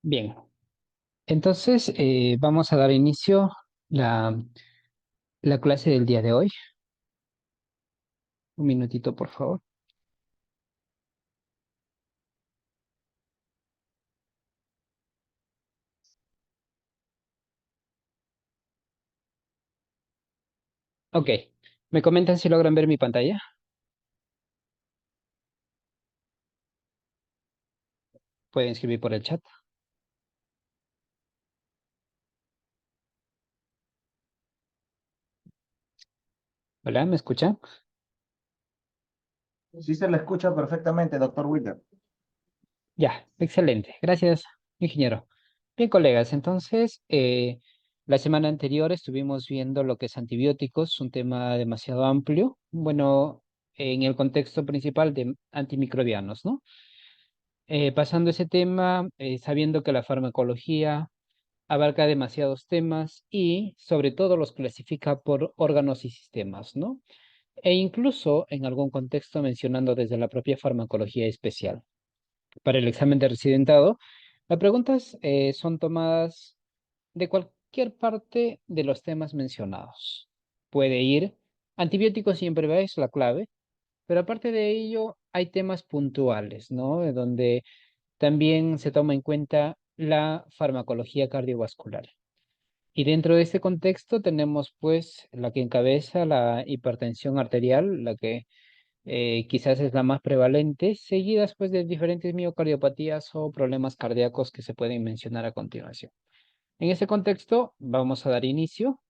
Bien, entonces vamos a dar inicio la, la clase del día de hoy. Un minutito, por favor. Ok, ¿me comentan si logran ver mi pantalla? Pueden escribir por el chat. Hola, ¿me escuchan? Sí se le escucha perfectamente, doctor Wilder. Ya, excelente. Gracias, ingeniero. Bien, colegas, entonces la semana anterior estuvimos viendo lo que es antibióticos, un tema demasiado amplio. Bueno, en el contexto principal de antimicrobianos, ¿no? Pasando ese tema, sabiendo que la farmacología abarca demasiados temas y sobre todo los clasifica por órganos y sistemas, ¿no? E incluso en algún contexto mencionando desde la propia farmacología especial. Para el examen de residentado, las preguntas son tomadas de cualquier parte de los temas mencionados. Puede ir, antibióticos siempre es la clave, pero aparte de ello hay temas puntuales, ¿no? De donde también se toma en cuenta la farmacología cardiovascular. Y dentro de este contexto tenemos pues la que encabeza la hipertensión arterial, la que quizás es la más prevalente, seguidas pues de diferentes miocardiopatías o problemas cardíacos que se pueden mencionar a continuación. En este contexto vamos a dar inicio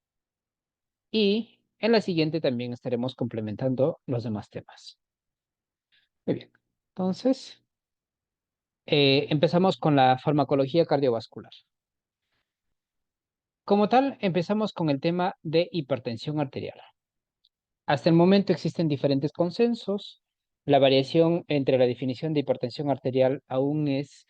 y en la siguiente también estaremos complementando los demás temas. Muy bien. Entonces, empezamos con la farmacología cardiovascular. Como tal, empezamos con el tema de hipertensión arterial. Hasta el momento existen diferentes consensos. La variación entre la definición de hipertensión arterial aún es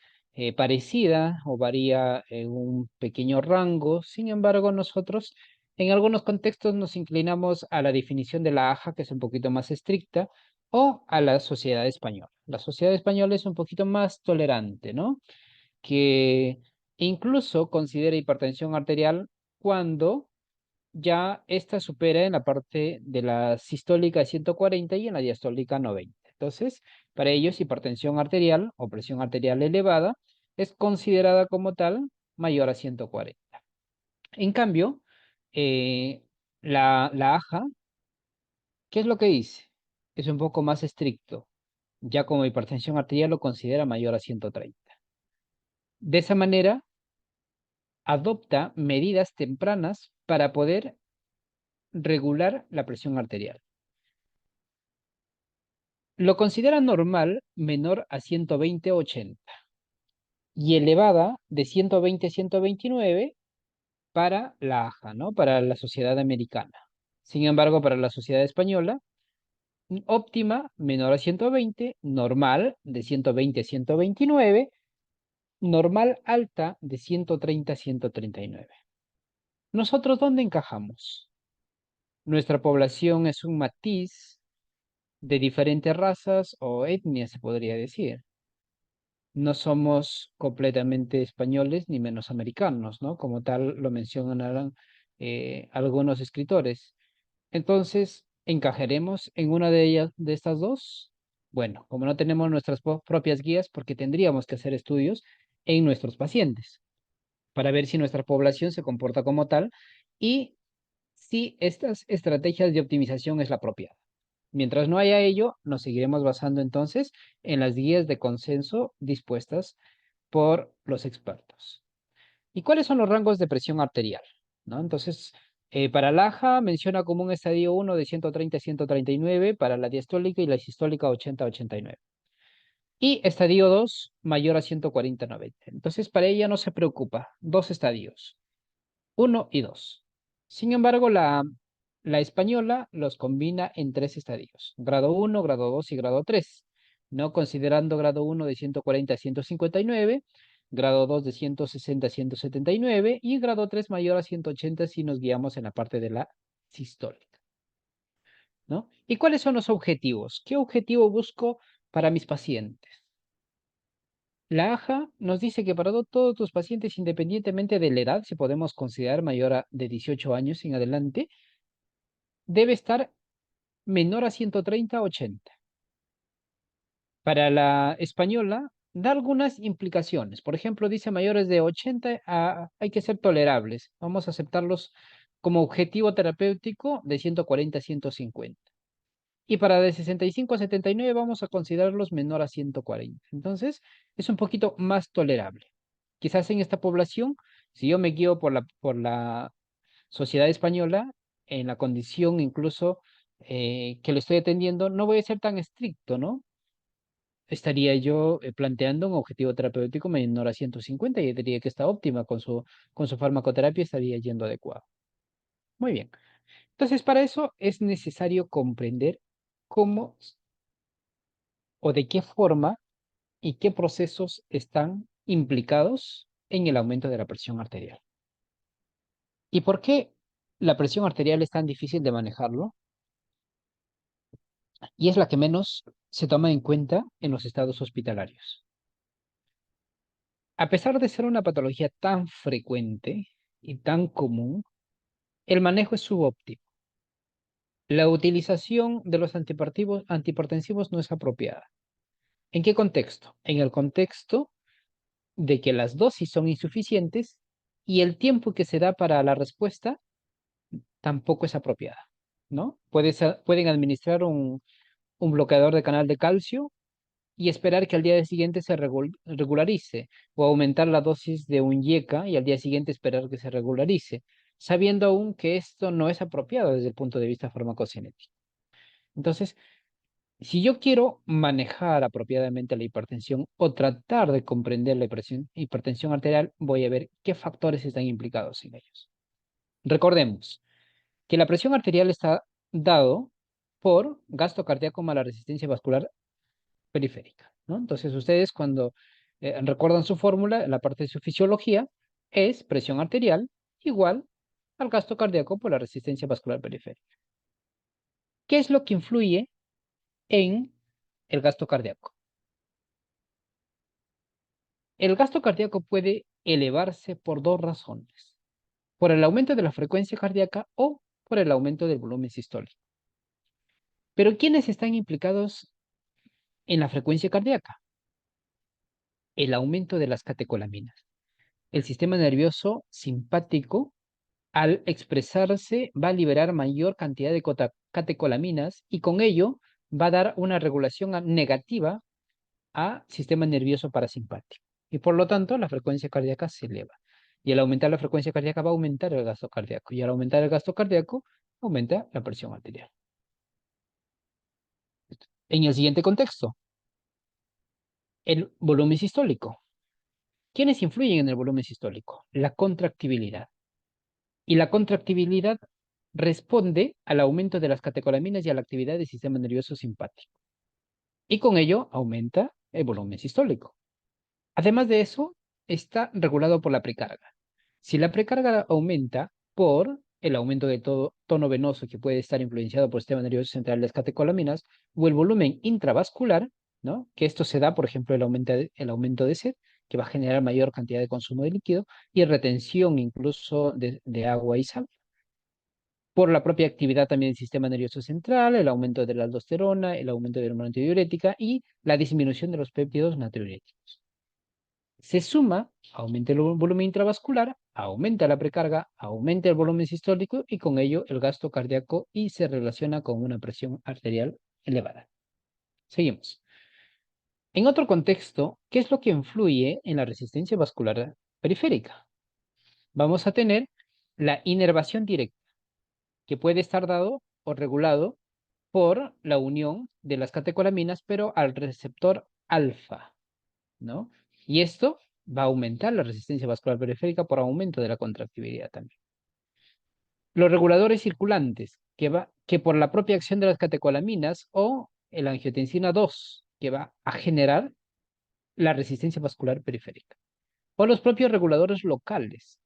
parecida o varía en un pequeño rango. Sin embargo, nosotros en algunos contextos nos inclinamos a la definición de la AJA, que es un poquito más estricta, o a la Sociedad Española. La Sociedad Española es un poquito más tolerante, ¿no? Que incluso considera hipertensión arterial cuando ya esta supera en la parte de la sistólica 140 y en la diastólica 90. Entonces, para ellos, hipertensión arterial o presión arterial elevada es considerada como tal mayor a 140. En cambio, eh, la AJA, ¿qué es lo que dice? Es un poco más estricto, ya como hipertensión arterial lo considera mayor a 130. De esa manera, adopta medidas tempranas para poder regular la presión arterial. Lo considera normal menor a 120-80 y elevada de 120 a 129 para la AJA, ¿no? Para la sociedad americana. Sin embargo, para la sociedad española, óptima menor a 120, normal de 120 a 129, normal alta de 130 a 139. ¿Nosotros dónde encajamos? Nuestra población es un matiz de diferentes razas o etnias, se podría decir. No somos completamente españoles ni menos americanos, ¿no? Como tal lo mencionan algunos escritores. Entonces, ¿encajaremos en una de ellas, de estas dos? Bueno, como no tenemos nuestras propias guías, porque tendríamos que hacer estudios en nuestros pacientes para ver si nuestra población se comporta como tal y si estas estrategias de optimización es la propia. Mientras no haya ello, nos seguiremos basando entonces en las guías de consenso dispuestas por los expertos. ¿Y cuáles son los rangos de presión arterial? ¿No? Entonces, para la AJA menciona como un estadio 1 de 130 a 139, para la diastólica y la sistólica 80 a 89. Y estadio 2 mayor a 140 a 90. Entonces, para ella no se preocupa. Dos estadios, uno y 2. Sin embargo, la española los combina en tres estadios, grado 1, grado 2 y grado 3, no considerando grado 1 de 140 a 159, grado 2 de 160 a 179 y grado 3 mayor a 180 si nos guiamos en la parte de la sistólica, ¿no? ¿Y cuáles son los objetivos? ¿Qué objetivo busco para mis pacientes? La AJA nos dice que para todos tus pacientes, independientemente de la edad, si podemos considerar mayor de 18 años en adelante, debe estar menor a 130/80. Para la española, da algunas implicaciones. Por ejemplo, dice mayores de 80 hay que ser tolerables. Vamos a aceptarlos como objetivo terapéutico de 140 a 150. Y para de 65 a 79 vamos a considerarlos menor a 140. Entonces, es un poquito más tolerable. Quizás en esta población, si yo me guío por la sociedad española, en la condición incluso que le estoy atendiendo, no voy a ser tan estricto, ¿no? Estaría yo planteando un objetivo terapéutico menor a 150 y diría que está óptima con su farmacoterapia, estaría yendo adecuado. Muy bien. Entonces, para eso es necesario comprender cómo o de qué forma y qué procesos están implicados en el aumento de la presión arterial. ¿Y por qué la presión arterial es tan difícil de manejarlo? Y es la que menos se toma en cuenta en los estados hospitalarios. A pesar de ser una patología tan frecuente y tan común, el manejo es subóptimo. La utilización de los antihipertensivos no es apropiada. ¿En qué contexto? En el contexto de que las dosis son insuficientes y el tiempo que se da para la respuesta tampoco es apropiada, ¿no? Pueden administrar un bloqueador de canal de calcio y esperar que al día siguiente se regularice, o aumentar la dosis de un YECA y al día siguiente esperar que se regularice, sabiendo aún que esto no es apropiado desde el punto de vista farmacocinético. Entonces, si yo quiero manejar apropiadamente la hipertensión o tratar de comprender la hipertensión arterial, voy a ver qué factores están implicados en ellos. Recordemos que la presión arterial está dado por gasto cardíaco más la resistencia vascular periférica, ¿no? Entonces, ustedes cuando recuerdan su fórmula, la parte de su fisiología es presión arterial igual al gasto cardíaco por la resistencia vascular periférica. ¿Qué es lo que influye en el gasto cardíaco? El gasto cardíaco puede elevarse por dos razones: por el aumento de la frecuencia cardíaca o por el aumento del volumen sistólico. Pero ¿quiénes están implicados en la frecuencia cardíaca? El aumento de las catecolaminas. El sistema nervioso simpático, al expresarse, va a liberar mayor cantidad de catecolaminas y con ello va a dar una regulación negativa a sistema nervioso parasimpático. Y por lo tanto, la frecuencia cardíaca se eleva. Y al aumentar la frecuencia cardíaca va a aumentar el gasto cardíaco. Y al aumentar el gasto cardíaco, aumenta la presión arterial. En el siguiente contexto, el volumen sistólico. ¿Quiénes influyen en el volumen sistólico? La contractibilidad. Y la contractibilidad responde al aumento de las catecolaminas y a la actividad del sistema nervioso simpático. Y con ello aumenta el volumen sistólico. Además de eso, está regulado por la precarga. Si la precarga aumenta por el aumento de todo tono venoso que puede estar influenciado por el sistema nervioso central de las catecolaminas o el volumen intravascular, ¿no? Que esto se da, por ejemplo, el aumento de sed, que va a generar mayor cantidad de consumo de líquido y retención incluso de agua y sal. Por la propia actividad también del sistema nervioso central, el aumento de la aldosterona, el aumento de la hormona antidiurética y la disminución de los péptidos natriuréticos. Se suma, aumenta el volumen intravascular, aumenta la precarga, aumenta el volumen sistólico y con ello el gasto cardíaco y se relaciona con una presión arterial elevada. Seguimos. En otro contexto, ¿qué es lo que influye en la resistencia vascular periférica? Vamos a tener la inervación directa, que puede estar dado o regulado por la unión de las catecolaminas, pero al receptor alfa, ¿no? Y esto va a aumentar la resistencia vascular periférica por aumento de la contractibilidad también. Los reguladores circulantes, que por la propia acción de las catecolaminas o el angiotensina 2, que va a generar la resistencia vascular periférica. O los propios reguladores locales,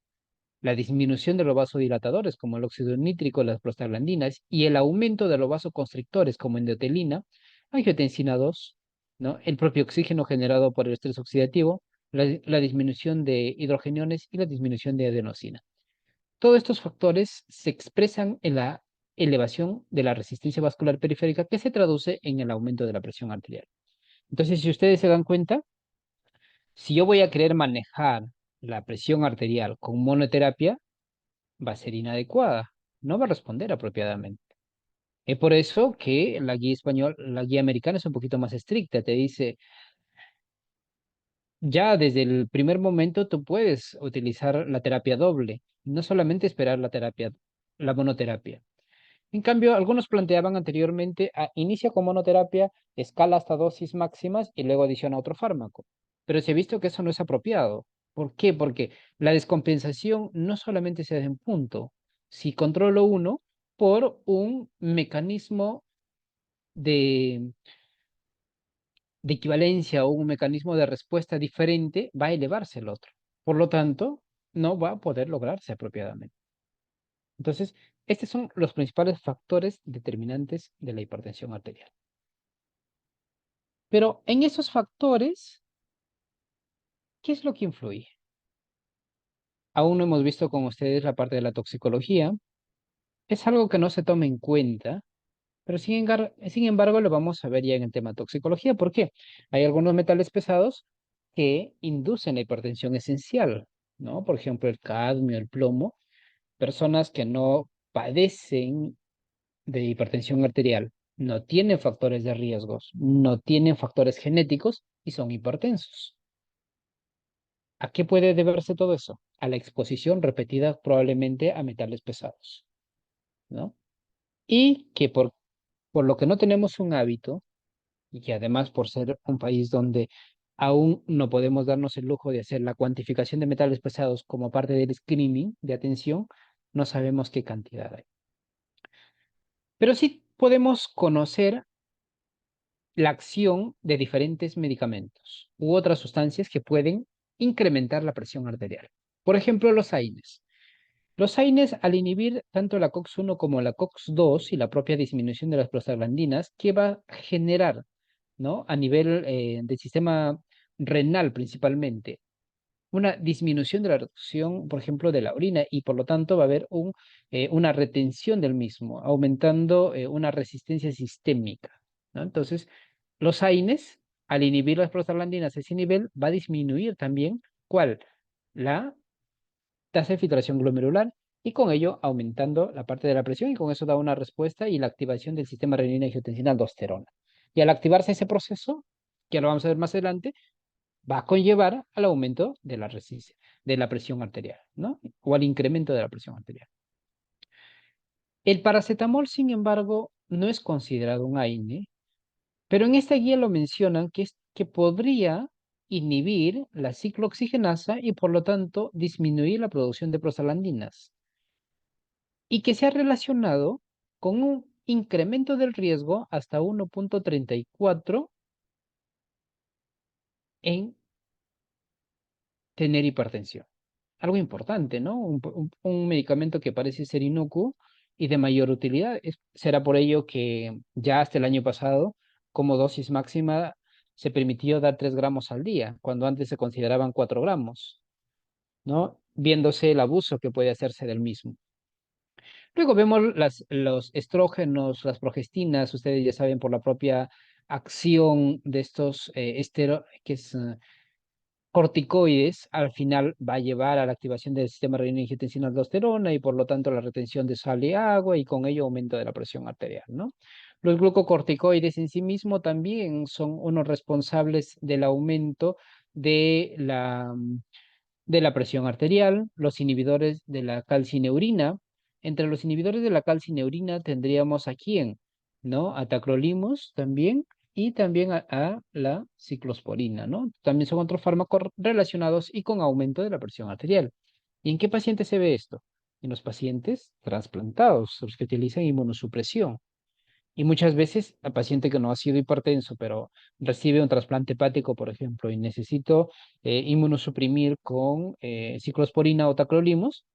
la disminución de los vasodilatadores como el óxido nítrico, las prostaglandinas y el aumento de los vasoconstrictores como endotelina, angiotensina 2, ¿no? El propio oxígeno generado por el estrés oxidativo, la disminución de hidrogeniones y la disminución de adenosina. Todos estos factores se expresan en la elevación de la resistencia vascular periférica que se traduce en el aumento de la presión arterial. Entonces, si ustedes se dan cuenta, si yo voy a querer manejar la presión arterial con monoterapia, va a ser inadecuada, no va a responder apropiadamente. Es por eso que la guía americana es un poquito más estricta. Te dice, ya desde el primer momento tú puedes utilizar la terapia doble, no solamente esperar la monoterapia. En cambio, algunos planteaban anteriormente, inicia con monoterapia, escala hasta dosis máximas y luego adiciona otro fármaco. Pero se ha visto que eso no es apropiado. ¿Por qué? Porque la descompensación no solamente se da en punto. Si controlo uno por un mecanismo de, de equivalencia o un mecanismo de respuesta diferente, va a elevarse el otro. Por lo tanto, no va a poder lograrse apropiadamente. Entonces, estos son los principales factores determinantes de la hipertensión arterial. Pero en esos factores, ¿qué es lo que influye? Aún no hemos visto con ustedes la parte de la toxicología. Es algo que no se toma en cuenta, pero sin embargo lo vamos a ver ya en el tema toxicología. ¿Por qué? Hay algunos metales pesados que inducen la hipertensión esencial, ¿no? Por ejemplo, el cadmio, el plomo. Personas que no padecen de hipertensión arterial, no tienen factores de riesgos, no tienen factores genéticos y son hipertensos. ¿A qué puede deberse todo eso? A la exposición repetida probablemente a metales pesados, ¿no? Y que por lo que no tenemos un hábito, y que además por ser un país donde aún no podemos darnos el lujo de hacer la cuantificación de metales pesados como parte del screening de atención, no sabemos qué cantidad hay. Pero sí podemos conocer la acción de diferentes medicamentos u otras sustancias que pueden incrementar la presión arterial. Por ejemplo, los AINES. Los AINES, al inhibir tanto la COX-1 como la COX-2 y la propia disminución de las prostaglandinas, ¿qué va a generar, ¿no? A nivel del sistema renal principalmente, una disminución de la reducción, por ejemplo, de la orina y por lo tanto va a haber una retención del mismo, aumentando una resistencia sistémica, ¿no? Entonces, los AINES, al inhibir las prostaglandinas a ese nivel, va a disminuir también, ¿cuál? La tasa de filtración glomerular y con ello aumentando la parte de la presión y con eso da una respuesta y la activación del sistema renina-angiotensina-aldosterona. Y al activarse ese proceso, que lo vamos a ver más adelante, va a conllevar al aumento de de la presión arterial, ¿no? O al incremento de la presión arterial. El paracetamol, sin embargo, no es considerado un AINE, pero en esta guía lo mencionan que podría inhibir la ciclooxigenasa y por lo tanto disminuir la producción de prostaglandinas y que se ha relacionado con un incremento del riesgo hasta 1,34 en tener hipertensión. Algo importante, ¿no? Un medicamento que parece ser inocuo y de mayor utilidad. Será por ello que ya hasta el año pasado, como dosis máxima, se permitió dar 3 gramos al día, cuando antes se consideraban 4 gramos, ¿no? Viéndose el abuso que puede hacerse del mismo. Luego vemos los estrógenos, las progestinas, ustedes ya saben por la propia acción de estos que es corticoides, al final va a llevar a la activación del sistema renina-angiotensina-aldosterona y por lo tanto la retención de sal y agua y con ello aumento de la presión arterial, ¿no? Los glucocorticoides en sí mismos también son unos responsables del aumento de de la presión arterial, los inhibidores de la calcineurina. Entre los inhibidores de la calcineurina tendríamos a quién, ¿no? A tacrolimus también y también a la ciclosporina, ¿no? También son otros fármacos relacionados y con aumento de la presión arterial. ¿Y en qué pacientes se ve esto? En los pacientes trasplantados, los que utilizan inmunosupresión. Y muchas veces al paciente que no ha sido hipertenso, pero recibe un trasplante hepático, por ejemplo, y necesito inmunosuprimir con ciclosporina o tacrolimus.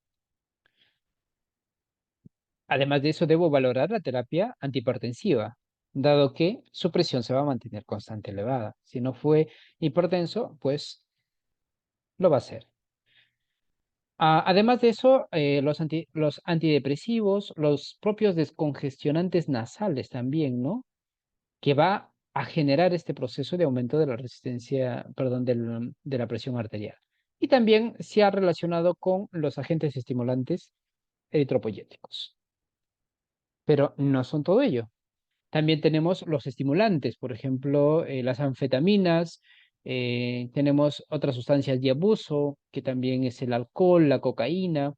Además de eso, debo valorar la terapia antihipertensiva. dado que su presión se va a mantener constante elevada. Si no fue hipertenso, pues lo va a hacer. Además de eso, los antidepresivos, los propios descongestionantes nasales también, ¿no? Que va a generar este proceso de aumento de la resistencia, perdón, de la presión arterial. Y también se ha relacionado con los agentes estimulantes eritropoyéticos. Pero no son todo ello. También tenemos los estimulantes, por ejemplo, las anfetaminas, tenemos otras sustancias de abuso, que también es el alcohol, la cocaína.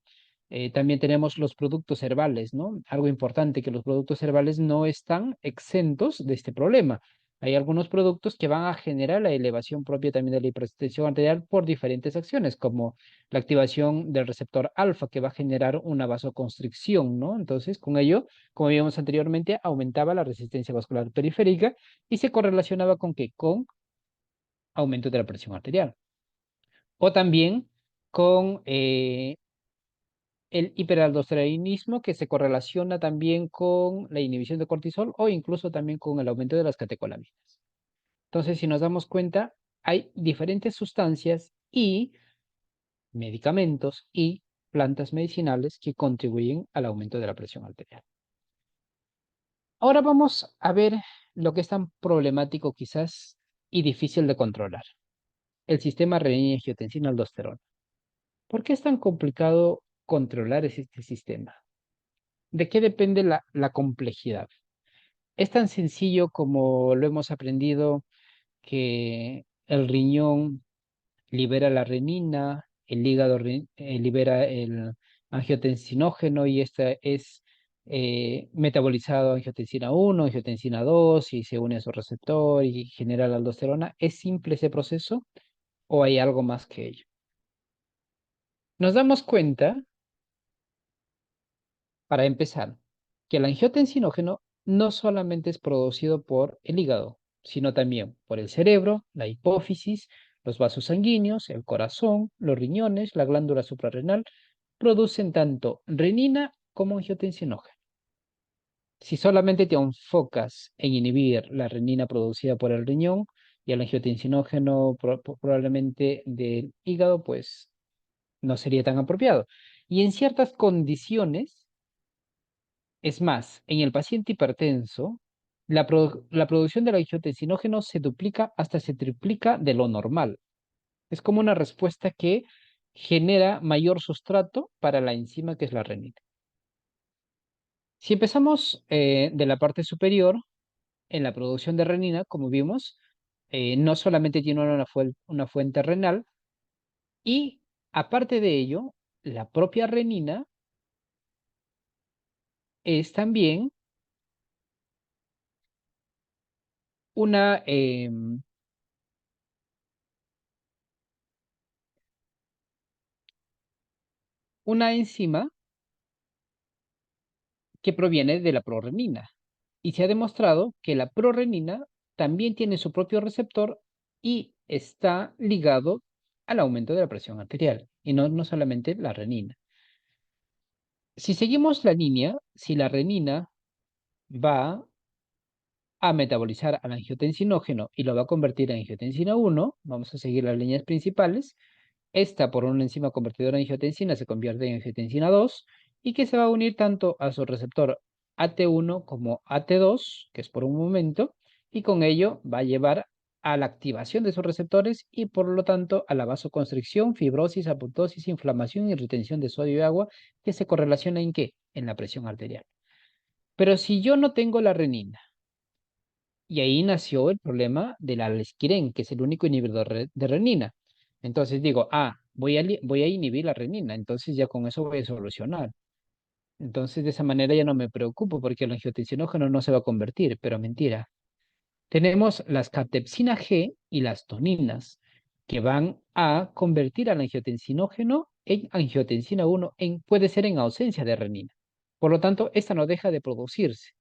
También tenemos los productos herbales, ¿no? Algo importante, que los productos herbales no están exentos de este problema. Hay algunos productos que van a generar la elevación propia también de la hipertensión arterial por diferentes acciones, como la activación del receptor alfa, que va a generar una vasoconstricción, ¿no? Entonces, con ello, como vimos anteriormente, aumentaba la resistencia vascular periférica y se correlacionaba con qué? Con aumento de la presión arterial. O también con el hiperaldosteronismo, que se correlaciona también con la inhibición de cortisol o incluso también con el aumento de las catecolaminas. Entonces, si nos damos cuenta, hay diferentes sustancias y medicamentos y plantas medicinales que contribuyen al aumento de la presión arterial. Ahora vamos a ver lo que es tan problemático quizás y difícil de controlar, el sistema renina-angiotensina-aldosterona. ¿Por qué es tan complicado controlar este sistema? ¿De qué depende la complejidad? Es tan sencillo como lo hemos aprendido, que el riñón libera la renina, el hígado libera el angiotensinógeno y esta es metabolizado angiotensina 1, angiotensina 2 y se une a su receptor y genera la aldosterona. ¿Es simple ese proceso o hay algo más que ello? Nos damos cuenta, para empezar, que el angiotensinógeno no solamente es producido por el hígado, sino también por el cerebro, la hipófisis, los vasos sanguíneos, el corazón, los riñones, la glándula suprarrenal, producen tanto renina como angiotensinógeno. Si solamente te enfocas en inhibir la renina producida por el riñón y el angiotensinógeno probablemente del hígado, pues no sería tan apropiado. Y en ciertas condiciones, es más, en el paciente hipertenso, la producción del angiotensinógeno se duplica hasta se triplica de lo normal. Es como una respuesta que genera mayor sustrato para la enzima que es la renina. Si empezamos de la parte superior, en la producción de renina, como vimos, no solamente tiene una fuente renal, y aparte de ello, la propia renina es también una, una enzima que proviene de la prorenina. Y se ha demostrado que la prorenina también tiene su propio receptor y está ligado al aumento de la presión arterial, y no solamente la renina. Si seguimos la línea, si la renina va a metabolizar al angiotensinógeno y lo va a convertir en angiotensina 1, vamos a seguir las líneas principales. Esta, por una enzima convertidora de angiotensina, se convierte en angiotensina 2 y que se va a unir tanto a su receptor AT1 como AT2, que es por un momento, y con ello va a llevar a la activación de sus receptores y por lo tanto a la vasoconstricción, fibrosis, apoptosis, inflamación y retención de sodio y agua, que se correlaciona en qué? En la presión arterial. Pero si yo no tengo la renina, y ahí nació el problema del alesquiren, que es el único inhibidor de renina. Entonces digo, voy a inhibir la renina, entonces ya con eso voy a solucionar. Entonces de esa manera ya no me preocupo porque el angiotensinógeno no se va a convertir, pero mentira. Tenemos las catepsina G y las toninas que van a convertir al angiotensinógeno en angiotensina 1, puede ser en ausencia de renina. Por lo tanto, esta no deja de producirse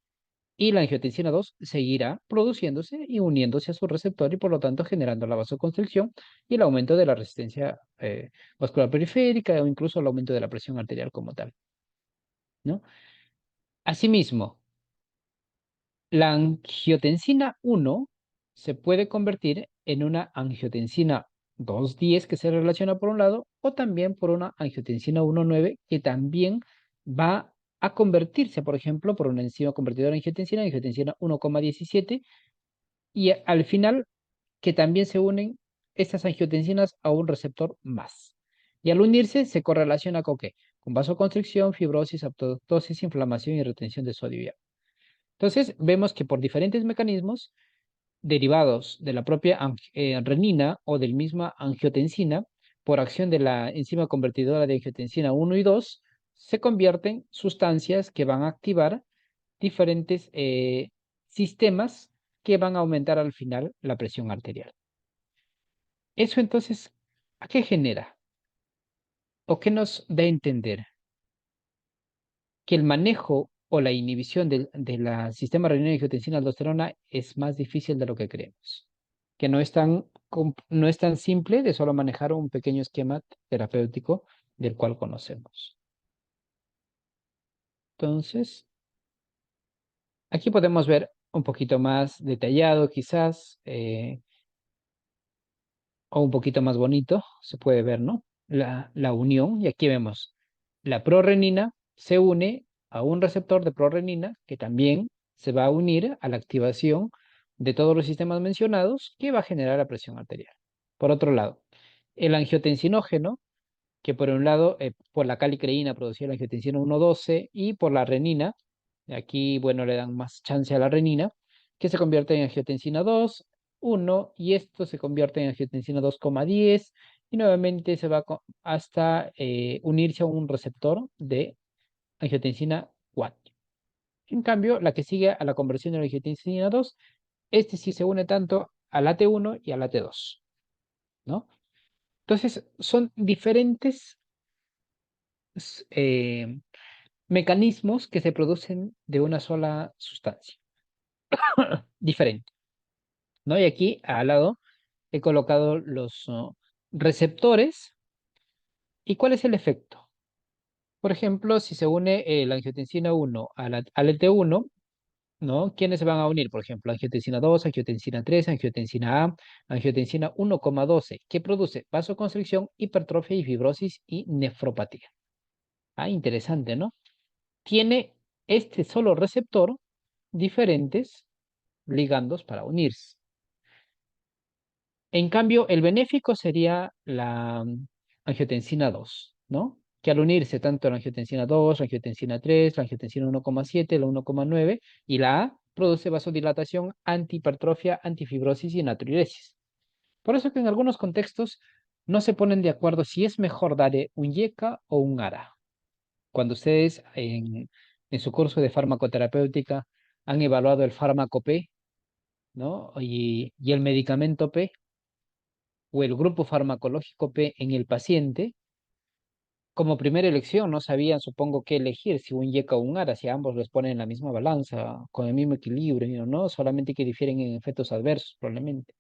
y la angiotensina 2 seguirá produciéndose y uniéndose a su receptor y por lo tanto generando la vasoconstricción y el aumento de la resistencia vascular periférica o incluso el aumento de la presión arterial como tal, ¿no? Asimismo, La angiotensina 1 se puede convertir en una angiotensina 2,10 que se relaciona por un lado o también por una angiotensina 1,9 que también va a convertirse, por ejemplo, por una enzima convertidora de angiotensina, angiotensina 1,17 y al final que también se unen estas angiotensinas a un receptor más. Y al unirse se correlaciona con ¿qué? Con vasoconstricción, fibrosis, apoptosis, inflamación y retención de sodio y agua. Entonces, vemos que por diferentes mecanismos derivados de la propia renina o del misma angiotensina, por acción de la enzima convertidora de angiotensina 1 y 2, se convierten sustancias que van a activar diferentes sistemas que van a aumentar al final la presión arterial. Eso entonces, ¿a qué genera? ¿O qué nos da a entender? Que el manejo o la inhibición de la sistema renina-angiotensina-aldosterona es más difícil de lo que creemos. Que no es tan simple de solo manejar un pequeño esquema terapéutico del cual conocemos. Entonces, aquí podemos ver un poquito más detallado, quizás, o un poquito más bonito, se puede ver, ¿no? La unión, y aquí vemos la prorrenina se une a un receptor de prorrenina que también se va a unir a la activación de todos los sistemas mencionados que va a generar la presión arterial. Por otro lado, el angiotensinógeno, que por un lado, por la calicreína producía la angiotensina 1,12 y por la renina, aquí, bueno, le dan más chance a la renina, que se convierte en angiotensina 2, 1, y esto se convierte en angiotensina 2,10 y nuevamente se va hasta unirse a un receptor de angiotensina 4. En cambio, la que sigue a la conversión de la angiotensina 2, este sí se une tanto al AT1 y al AT2, ¿no? Entonces, son diferentes eh, mecanismos que se producen de una sola sustancia, diferente, ¿no? Y aquí al lado he colocado los receptores. ¿Y cuál es el efecto? Por ejemplo, si se une la angiotensina 1 al ET1, ¿no? ¿Quiénes se van a unir? Por ejemplo, angiotensina 2, angiotensina 3, angiotensina A, angiotensina 1,12, que produce vasoconstricción, hipertrofia y fibrosis y nefropatía. Ah, interesante, ¿no? Tiene este solo receptor diferentes ligandos para unirse. En cambio, el benéfico sería la angiotensina 2, ¿no? Que al unirse tanto la angiotensina 2, la angiotensina 3, la angiotensina 1,7, la 1,9 y la A, produce vasodilatación, antihipertrofia, antifibrosis y natriuresis. Por eso que en algunos contextos no se ponen de acuerdo si es mejor dar un IECA o un ARA. Cuando ustedes en su curso de farmacoterapéutica han evaluado el fármaco P, ¿no? Y el medicamento P, o el grupo farmacológico P en el paciente, como primera elección no sabían, supongo, qué elegir, si un YECA o un ARA, si ambos los ponen en la misma balanza, con el mismo equilibrio, ¿no? Solamente que difieren en efectos adversos, probablemente.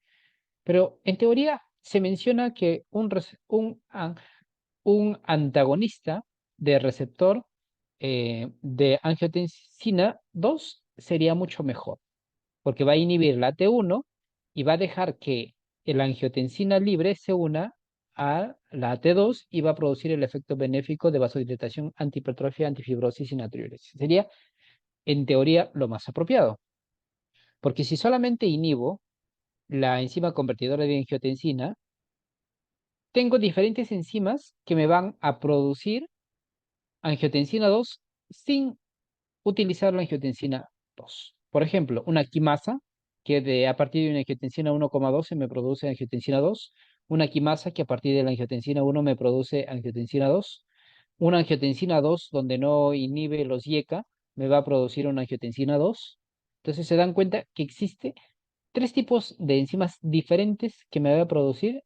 Pero en teoría se menciona que un antagonista de receptor de angiotensina 2 sería mucho mejor porque va a inhibir la T1 y va a dejar que la angiotensina libre se una a la T2 y va a producir el efecto benéfico de vasodilatación, antihipertrofia, antifibrosis y natriuresis. Sería, en teoría, lo más apropiado, porque si solamente inhibo la enzima convertidora de angiotensina, tengo diferentes enzimas que me van a producir angiotensina 2 sin utilizar la angiotensina 2. Por ejemplo, una quimasa que a partir de una angiotensina 1,12 me produce angiotensina 2, una quimasa que a partir de la angiotensina 1 me produce angiotensina 2, una angiotensina 2 donde no inhibe los IECA me va a producir una angiotensina 2. Entonces se dan cuenta que existe tres tipos de enzimas diferentes que me va a producir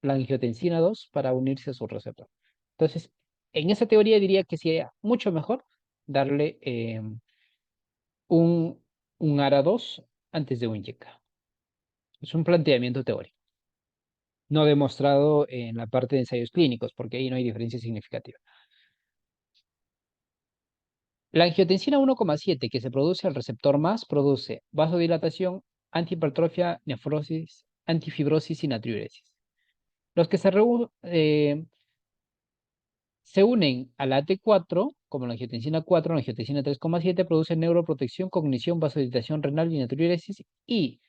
la angiotensina 2 para unirse a su receptor. Entonces, en esa teoría diría que sería mucho mejor darle un, un ARA 2 antes de un YECA. Es un planteamiento teórico, no demostrado en la parte de ensayos clínicos, porque ahí no hay diferencia significativa. La angiotensina 1,7 que se produce al receptor más produce vasodilatación, antihipertrofia, nefrosis, antifibrosis y natriuresis. Los que se unen a la AT4, como la angiotensina 4, la angiotensina 3,7, producen neuroprotección, cognición, vasodilatación renal y natriuresis. Y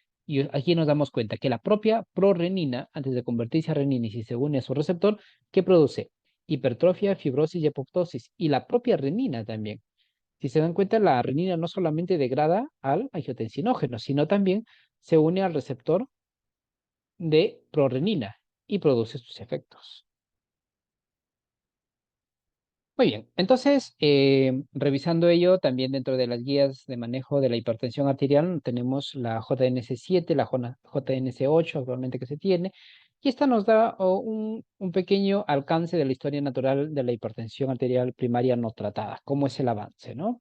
aquí nos damos cuenta que la propia prorenina, antes de convertirse a renina y si se une a su receptor, ¿qué produce? Hipertrofia, fibrosis y apoptosis. Y la propia renina también. Si se dan cuenta, la renina no solamente degrada al angiotensinógeno, sino también se une al receptor de prorenina y produce sus efectos. Muy bien, entonces, revisando ello, también dentro de las guías de manejo de la hipertensión arterial tenemos la JNS7, la JNS8 actualmente que se tiene, y esta nos da un pequeño alcance de la historia natural de la hipertensión arterial primaria no tratada, cómo es el avance, ¿no?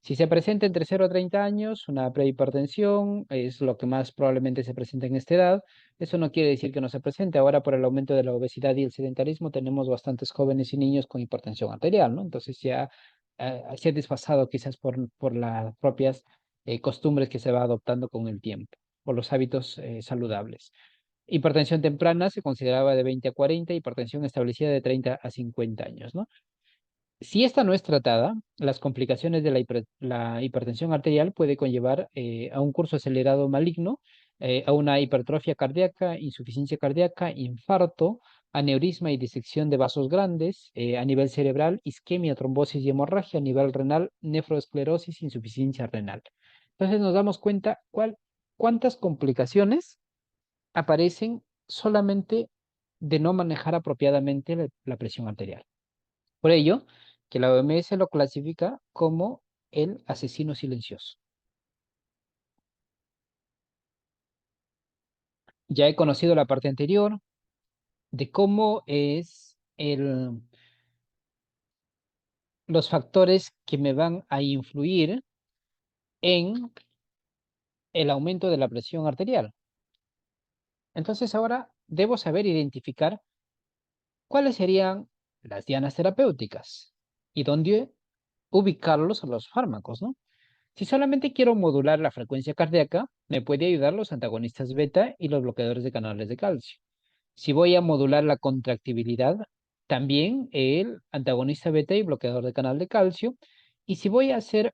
Si se presenta entre 0 a 30 años, una prehipertensión es lo que más probablemente se presenta en esta edad. Eso no quiere decir que no se presente. Ahora, por el aumento de la obesidad y el sedentarismo, tenemos bastantes jóvenes y niños con hipertensión arterial, ¿no? Entonces ya se ha desfasado quizás por las propias costumbres que se va adoptando con el tiempo, por los hábitos saludables. Hipertensión temprana se consideraba de 20 a 40, hipertensión establecida de 30 a 50 años, ¿no? Si esta no es tratada, las complicaciones de la hipertensión arterial puede conllevar a un curso acelerado maligno, a una hipertrofia cardíaca, insuficiencia cardíaca, infarto, aneurisma y disección de vasos grandes, a nivel cerebral, isquemia, trombosis y hemorragia, a nivel renal, nefroesclerosis, insuficiencia renal. Entonces nos damos cuenta cuántas complicaciones aparecen solamente de no manejar apropiadamente la presión arterial. Por ello, que la OMS lo clasifica como el asesino silencioso. Ya he conocido la parte anterior de cómo es los factores que me van a influir en el aumento de la presión arterial. Entonces ahora debo saber identificar cuáles serían las dianas terapéuticas y dónde ubicarlos a los fármacos, ¿no? Si solamente quiero modular la frecuencia cardíaca, me puede ayudar los antagonistas beta y los bloqueadores de canales de calcio. Si voy a modular la contractibilidad, también el antagonista beta y bloqueador de canal de calcio. Y si voy a hacer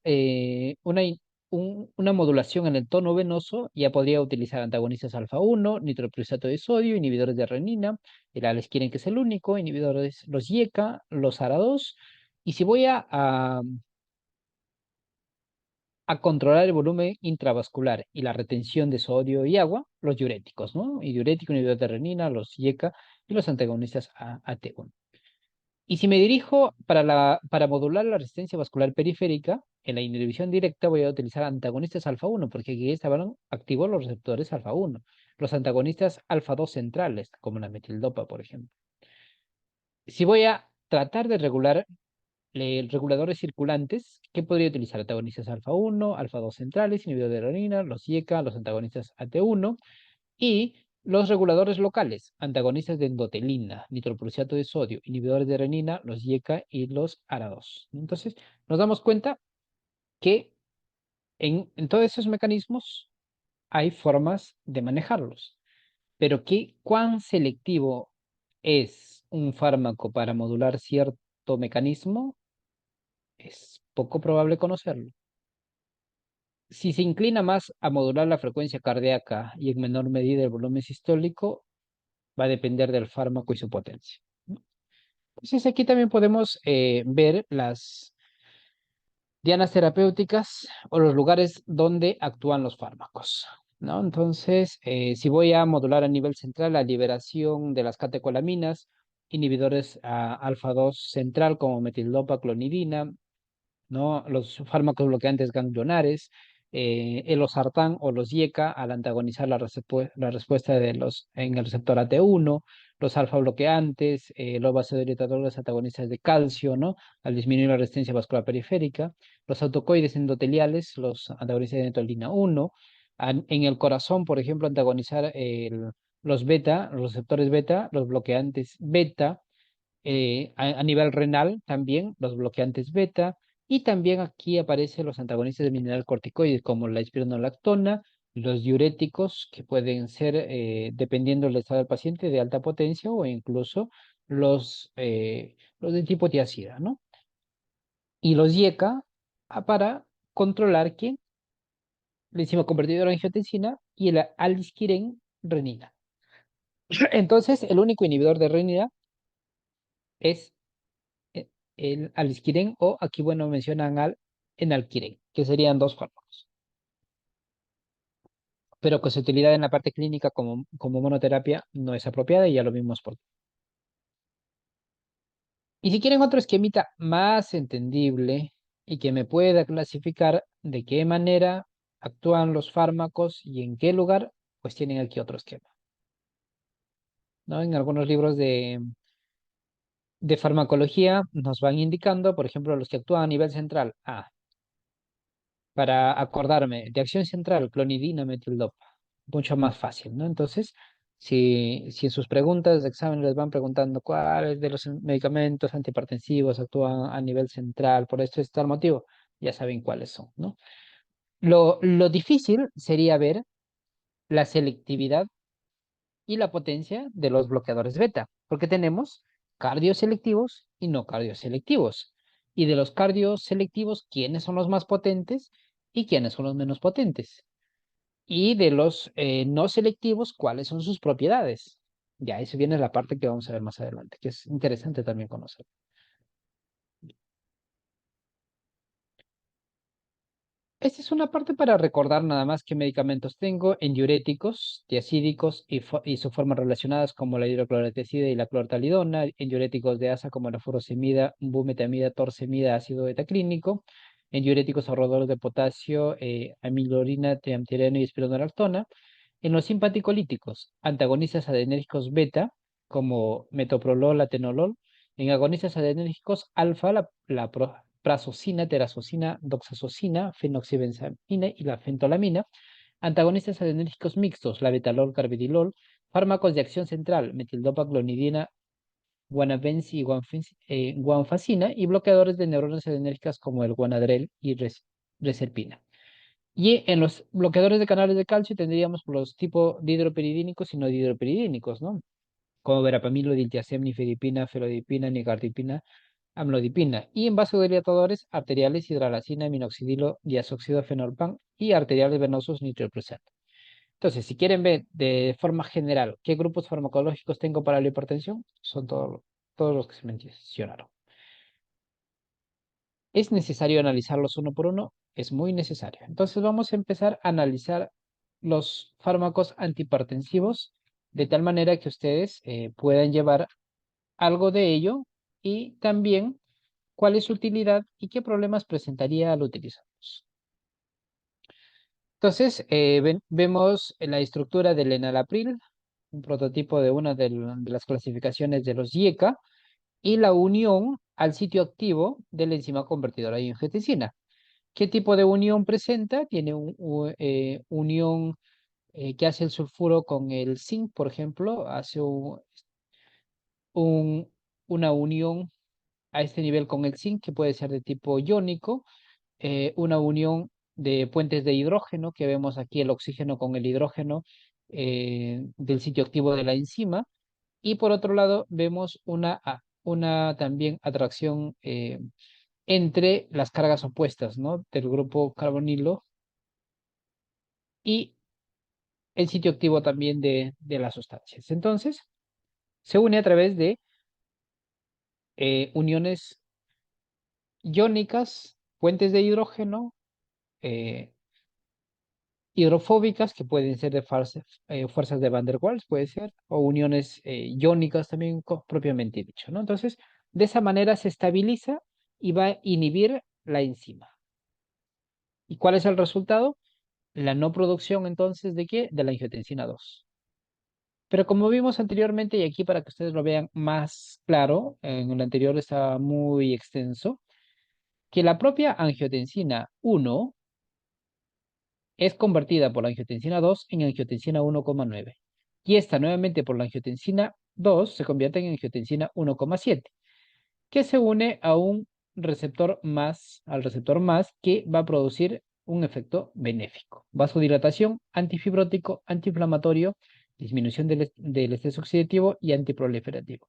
una modulación en el tono venoso, ya podría utilizar antagonistas alfa-1, nitroprusato de sodio, inhibidores de renina, el quieren que es el único, inhibidores, los IECA, los ARA2. Y si voy a controlar el volumen intravascular y la retención de sodio y agua, los diuréticos, ¿no? Y diurético, inhibidor de renina, los IECA y los antagonistas AT1. Y si me dirijo para modular la resistencia vascular periférica, en la inhibición directa voy a utilizar antagonistas alfa-1, porque aquí estaban activos los receptores alfa-1. Los antagonistas alfa-2 centrales, como la metildopa, por ejemplo. Si voy a tratar de regular reguladores circulantes, ¿qué podría utilizar? Antagonistas alfa-1, alfa-2 centrales, inhibidor de renina, los IECA, los antagonistas AT1 y los reguladores locales, antagonistas de endotelina, nitroprusiato de sodio, inhibidores de renina, los IECA y los ARA2. Entonces, nos damos cuenta que en todos esos mecanismos hay formas de manejarlos, pero ¿cuán selectivo es un fármaco para modular cierto mecanismo? Es poco probable conocerlo. Si se inclina más a modular la frecuencia cardíaca y en menor medida el volumen sistólico, va a depender del fármaco y su potencia, ¿no? Entonces aquí también podemos ver las dianas terapéuticas o los lugares donde actúan los fármacos, ¿no? Entonces, si voy a modular a nivel central la liberación de las catecolaminas, inhibidores alfa-2 central como metildopa, clonidina, ¿no? Los fármacos bloqueantes ganglionares, el losartán o los IECA al antagonizar la respuesta en el receptor AT1, los alfa bloqueantes, los vasodilatadores antagonistas de calcio, ¿no? Al disminuir la resistencia vascular periférica, los autocoides endoteliales, los antagonistas de neutolina 1, en el corazón, por ejemplo, antagonizar los beta, los receptores beta, los bloqueantes beta, a nivel renal también, los bloqueantes beta, Y también aquí aparecen los antagonistas del mineral corticoides, como la espironolactona, los diuréticos, que pueden ser, dependiendo del estado del paciente, de alta potencia o incluso los de tipo tiazida, ¿no? Y los IECA para controlar ¿quién? La enzima convertidora de angiotensina y el aldostirén renina. Entonces, el único inhibidor de renina es el aldostirén o aquí, bueno, mencionan al enalquirén, que serían dos fármacos, pero que su utilidad en la parte clínica como monoterapia no es apropiada y ya lo vimos por. Y si quieren otro esquemita más entendible y que me pueda clasificar de qué manera actúan los fármacos y en qué lugar, pues tienen aquí otro esquema, ¿no? En algunos libros de farmacología nos van indicando, por ejemplo, los que actúan a nivel central. Para acordarme, de acción central, clonidina, metildopa. Mucho más fácil, ¿no? Entonces, si en sus preguntas de examen les van preguntando cuáles de los medicamentos antihipertensivos actúan a nivel central por esto y tal motivo, ya saben cuáles son, ¿no? Lo difícil sería ver la selectividad y la potencia de los bloqueadores beta, porque tenemos cardioselectivos y no cardioselectivos. Y de los cardioselectivos, ¿quiénes son los más potentes y quiénes son los menos potentes? Y de los no selectivos, ¿cuáles son sus propiedades? Ya, eso viene la parte que vamos a ver más adelante, que es interesante también conocer. Esta es una parte para recordar nada más qué medicamentos tengo en diuréticos, tiacídicos y sus formas relacionadas como la hidroclorotiazida y la clortalidona, en diuréticos de asa como la furosemida, bumetamida, torsemida, ácido betaclínico, en diuréticos ahorradores de potasio, amilorina, triamtireno y espironolactona, en los simpaticolíticos, antagonistas adenérgicos beta como metoprolol, atenolol, en agonistas adrenérgicos alfa, prazosina, terazosina, doxazosina, fenoxibenzamina y la fentolamina. Antagonistas adrenérgicos mixtos, la betalol, carbidilol. Fármacos de acción central, metildopa, clonidina, guanabenzina y guanfacina. Y bloqueadores de neuronas adrenérgicas como el guanadrel y reserpina. Y en los bloqueadores de canales de calcio tendríamos los tipos dihidropiridínicos y no dihidropiridínicos, ¿no? Como verapamilo, diltiazem, nifedipina, felodipina, nicardipina, amlodipina. Y en vasodilatadores arteriales, hidralacina, minoxidilo, diazóxido, fenolpan y arteriales venosos, nitroprusiano. Entonces, si quieren ver de forma general qué grupos farmacológicos tengo para la hipertensión, son todos los que se mencionaron. ¿Es necesario analizarlos uno por uno? Es muy necesario. Entonces vamos a empezar a analizar los fármacos antihipertensivos de tal manera que ustedes puedan llevar algo de ello y también cuál es su utilidad y qué problemas presentaría al utilizarlos. Entonces, vemos la estructura del enalapril, un prototipo de una de las clasificaciones de los IECA, y la unión al sitio activo de la enzima convertidora de angiotensina. ¿Qué tipo de unión presenta? Tiene unión que hace el sulfuro con el zinc, por ejemplo, hace un- una unión a este nivel con el zinc que puede ser de tipo iónico, una unión de puentes de hidrógeno, que vemos aquí el oxígeno con el hidrógeno del sitio activo de la enzima, y por otro lado vemos una también atracción entre las cargas opuestas, ¿no? Del grupo carbonilo y el sitio activo también de las sustancias. Entonces, se une a través de uniones iónicas, puentes de hidrógeno, eh, hidrofóbicas, que pueden ser de fuerzas de Van der Waals, puede ser, o uniones iónicas también propiamente dicho, ¿no? Entonces, de esa manera se estabiliza y va a inhibir la enzima. ¿Y cuál es el resultado? La no producción entonces de qué? De la angiotensina 2. Pero como vimos anteriormente, y aquí para que ustedes lo vean más claro, en el anterior estaba muy extenso, que la propia angiotensina 1 es convertida por la angiotensina 2 en angiotensina 1,9. Y esta nuevamente por la angiotensina 2 se convierte en angiotensina 1,7, que se une a un al receptor más que va a producir un efecto benéfico. Vasodilatación, antifibrótico, antiinflamatorio, disminución del estrés oxidativo y antiproliferativo.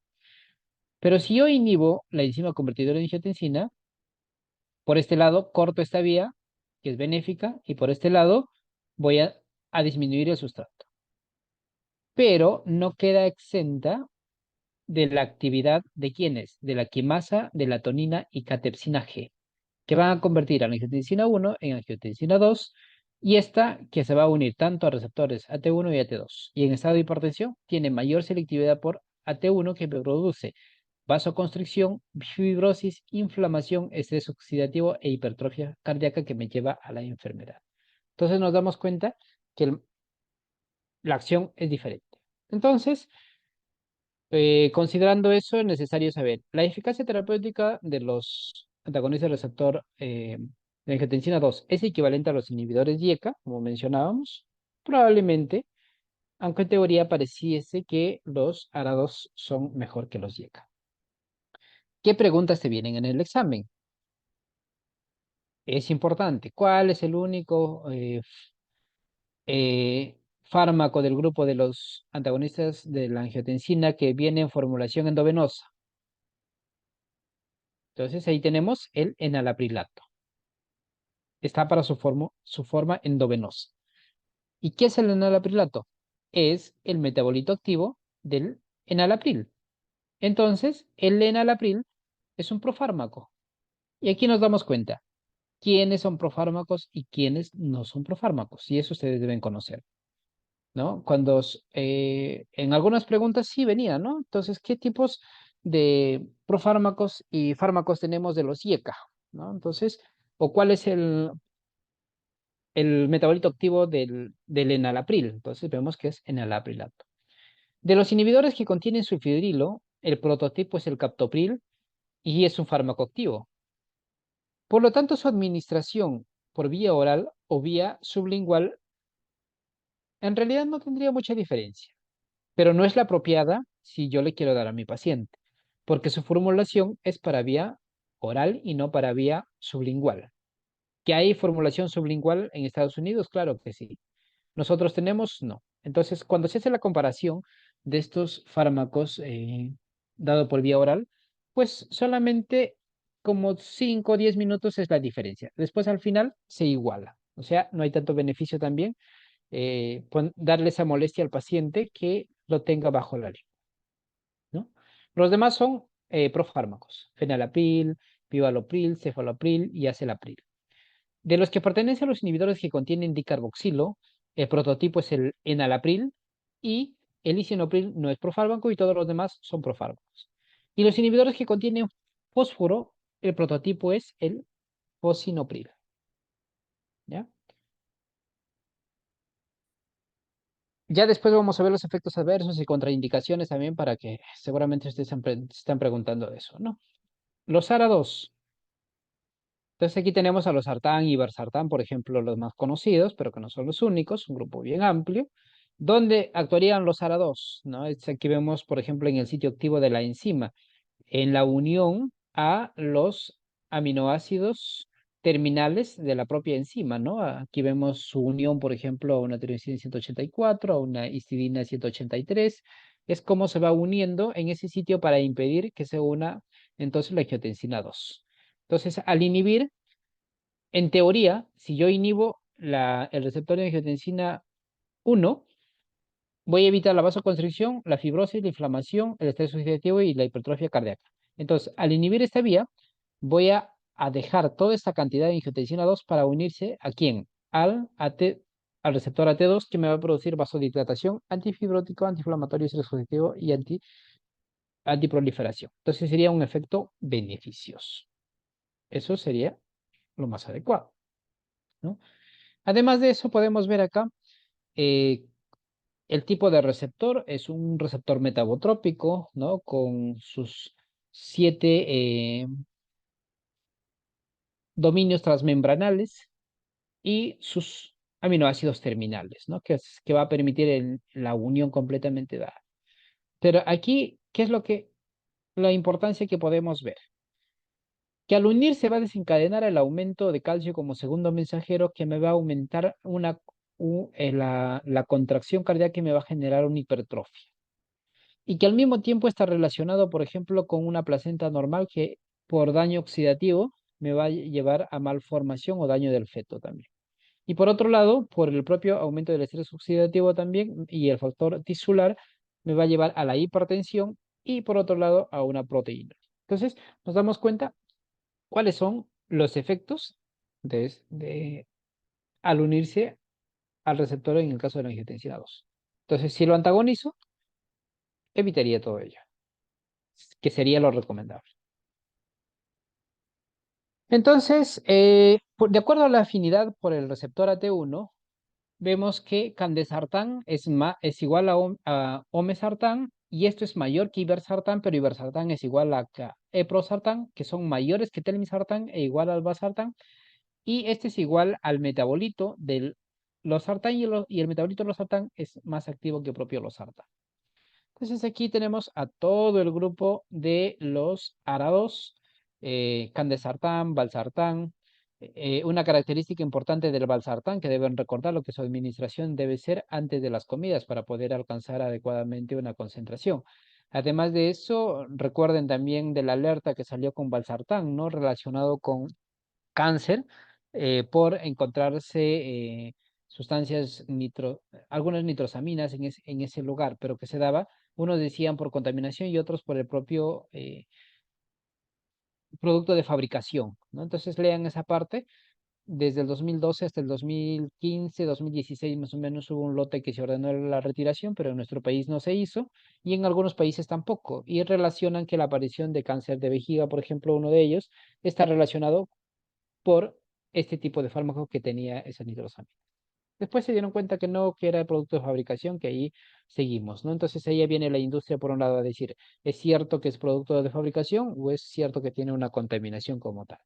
Pero si yo inhibo la enzima convertidora de angiotensina, por este lado corto esta vía, que es benéfica, y por este lado voy a disminuir el sustrato. Pero no queda exenta de la actividad de quiénes, de la quimasa, de la tonina y catepsina G, que van a convertir a la angiotensina 1 en angiotensina 2, y esta que se va a unir tanto a receptores AT1 y AT2. Y en estado de hipertensión tiene mayor selectividad por AT1 que produce vasoconstricción, fibrosis, inflamación, estrés oxidativo e hipertrofia cardíaca que me lleva a la enfermedad. Entonces nos damos cuenta que la acción es diferente. Entonces, considerando eso, es necesario saber la eficacia terapéutica de los antagonistas del receptor de angiotensina 2 es equivalente a los inhibidores de IECA, como mencionábamos. Probablemente, aunque en teoría pareciese que los ARA2 son mejor que los IECA. ¿Qué preguntas te vienen en el examen? Es importante. ¿Cuál es el único fármaco del grupo de los antagonistas de la angiotensina que viene en formulación endovenosa? Entonces ahí tenemos el enalaprilato. Está para su forma endovenosa. ¿Y qué es el enalaprilato? Es el metabolito activo del enalapril. Entonces, el enalapril es un profármaco. Y aquí nos damos cuenta quiénes son profármacos y quiénes no son profármacos. Y eso ustedes deben conocer, ¿no? En algunas preguntas sí venía, ¿no? Entonces, ¿qué tipos de profármacos y fármacos tenemos de los IECA? ¿No? Entonces, o cuál es el metabolito activo del enalapril. Entonces, vemos que es enalaprilato. De los inhibidores que contienen sulfidrilo, el prototipo es el captopril y es un fármaco activo. Por lo tanto, su administración por vía oral o vía sublingual en realidad no tendría mucha diferencia, pero no es la apropiada si yo le quiero dar a mi paciente, porque su formulación es para vía oral y no para vía sublingual. ¿Que hay formulación sublingual en Estados Unidos? Claro que sí. Nosotros tenemos, no. Entonces, cuando se hace la comparación de estos fármacos dado por vía oral, pues solamente como 5 o 10 minutos es la diferencia. Después al final se iguala. O sea, no hay tanto beneficio también darle esa molestia al paciente que lo tenga bajo la lengua, ¿no? Los demás son profármacos, fenalapril, pivalopril, cefalopril y acelapril. De los que pertenecen a los inhibidores que contienen dicarboxilo, el prototipo es el enalapril y el lisinopril no es profármaco y todos los demás son profármacos. Y los inhibidores que contienen fósforo, el prototipo es el fosinopril. ¿Ya? Ya después vamos a ver los efectos adversos y contraindicaciones también para que seguramente ustedes se están preguntando de eso, ¿no? Los ARA2. Entonces aquí tenemos a los sartán y irbesartán, por ejemplo, los más conocidos, pero que no son los únicos, un grupo bien amplio, donde actuarían los ARA2, ¿no? Aquí vemos, por ejemplo, en el sitio activo de la enzima, en la unión a los aminoácidos terminales de la propia enzima, ¿no? Aquí vemos su unión, por ejemplo, a una tirosina 184, a una histidina 183. Es como se va uniendo en ese sitio para impedir que se una entonces la angiotensina 2. Entonces, al inhibir, en teoría, si yo inhibo el receptor de angiotensina 1, voy a evitar la vasoconstricción, la fibrosis, la inflamación, el estrés oxidativo y la hipertrofia cardíaca. Entonces, al inhibir esta vía, voy a dejar toda esta cantidad de angiotensina 2 para unirse ¿a quién? Al receptor AT2 que me va a producir vasodilatación, antifibrótico, antiinflamatorio, estrés oxidativo y antiproliferación. Entonces sería un efecto beneficioso. Eso sería lo más adecuado, ¿no? Además de eso, podemos ver acá eh, el tipo de receptor es un receptor metabotrópico, ¿no? Con sus 7 dominios transmembranales y sus aminoácidos terminales, ¿no? Que va a permitir la unión completamente dada. Pero aquí, ¿qué es la importancia que podemos ver? que al unirse va a desencadenar el aumento de calcio como segundo mensajero que me va a aumentar la contracción cardíaca y me va a generar una hipertrofia. Y que al mismo tiempo está relacionado, por ejemplo, con una placenta normal que por daño oxidativo me va a llevar a malformación o daño del feto también. Y por otro lado, por el propio aumento del estrés oxidativo también y el factor tisular, me va a llevar a la hipertensión y por otro lado a una proteína. Entonces, nos damos cuenta cuáles son los efectos al unirse al receptor en el caso de la angiotensina 2. Entonces, si lo antagonizo, evitaría todo ello, que sería lo recomendable. Entonces, de acuerdo a la afinidad por el receptor AT1, vemos que candesartán es igual a omesartán y esto es mayor que ibersartán, pero ibersartán es igual a eprosartán, que son mayores que telmisartán e igual al valsartán, y este es igual al metabolito del losartán y el metabolito losartán es más activo que propio losartán. Entonces aquí tenemos a todo el grupo de los arados, candesartán, valsartán. Una característica importante del valsartán que deben recordar lo que su administración debe ser antes de las comidas para poder alcanzar adecuadamente una concentración. Además de eso, recuerden también de la alerta que salió con valsartán, ¿no? Relacionado con cáncer por encontrarse sustancias algunas nitrosaminas en ese lugar, pero que se daba, unos decían por contaminación y otros por el propio producto de fabricación, ¿no? Entonces lean esa parte. Desde el 2012 hasta el 2015, 2016 más o menos hubo un lote que se ordenó la retiración, pero en nuestro país no se hizo y en algunos países tampoco. Y relacionan que la aparición de cáncer de vejiga, por ejemplo, uno de ellos, está relacionado por este tipo de fármaco que tenía esa nitrosamina. Después se dieron cuenta que no, que era el producto de fabricación, que ahí seguimos, ¿no? Entonces ahí viene la industria por un lado a decir, ¿es cierto que es producto de fabricación o es cierto que tiene una contaminación como tal?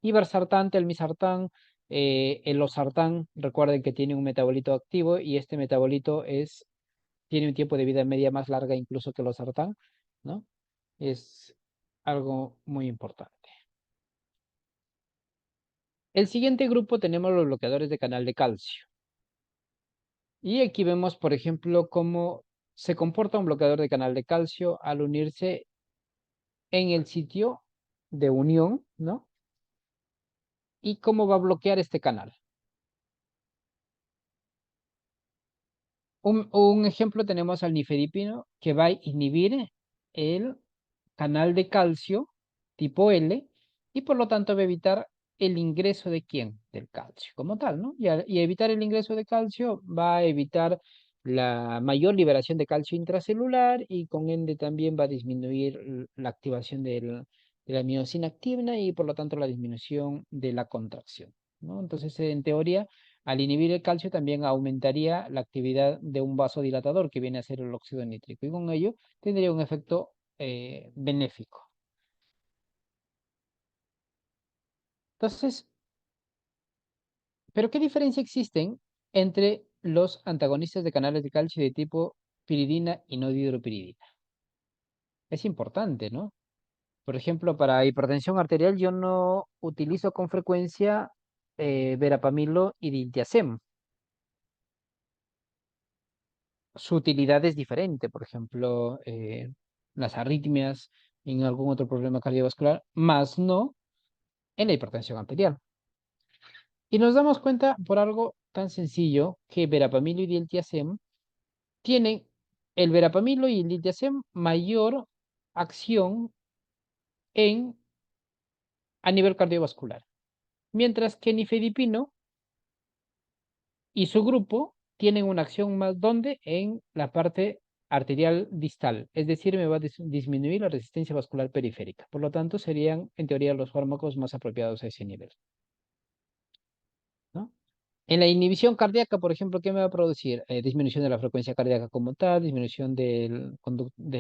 Ibersartán, telmisartán, el losartán, recuerden que tiene un metabolito activo y este metabolito tiene un tiempo de vida media más larga incluso que el losartán, ¿no? Es algo muy importante. El siguiente grupo tenemos los bloqueadores de canal de calcio. Y aquí vemos, por ejemplo, cómo se comporta un bloqueador de canal de calcio al unirse en el sitio de unión, ¿no? Y cómo va a bloquear este canal. Un ejemplo tenemos al nifedipino que va a inhibir el canal de calcio tipo L y por lo tanto va a evitar el ingreso de quién? Del calcio como tal, ¿no? Y evitar el ingreso de calcio va a evitar la mayor liberación de calcio intracelular y con ende también va a disminuir la activación de la miosina activa y por lo tanto la disminución de la contracción, ¿no? Entonces, en teoría, al inhibir el calcio también aumentaría la actividad de un vasodilatador que viene a ser el óxido nítrico y con ello tendría un efecto benéfico. Entonces, ¿pero qué diferencia existen entre los antagonistas de canales de calcio de tipo piridina y no dihidropiridina? Es importante, ¿no? Por ejemplo, para hipertensión arterial yo no utilizo con frecuencia verapamilo y diltiazem. Su utilidad es diferente, por ejemplo, las arritmias, en algún otro problema cardiovascular, más no en la hipertensión arterial. Y nos damos cuenta por algo tan sencillo que verapamilo y diltiazem tienen el verapamilo y el diltiazem mayor acción a nivel cardiovascular, mientras que nifedipino y su grupo tienen una acción más donde en la parte arterial distal, es decir, me va a disminuir la resistencia vascular periférica. Por lo tanto, serían en teoría los fármacos más apropiados a ese nivel, ¿no? En la inhibición cardíaca, por ejemplo, ¿qué me va a producir? Disminución de la frecuencia cardíaca como tal, disminución de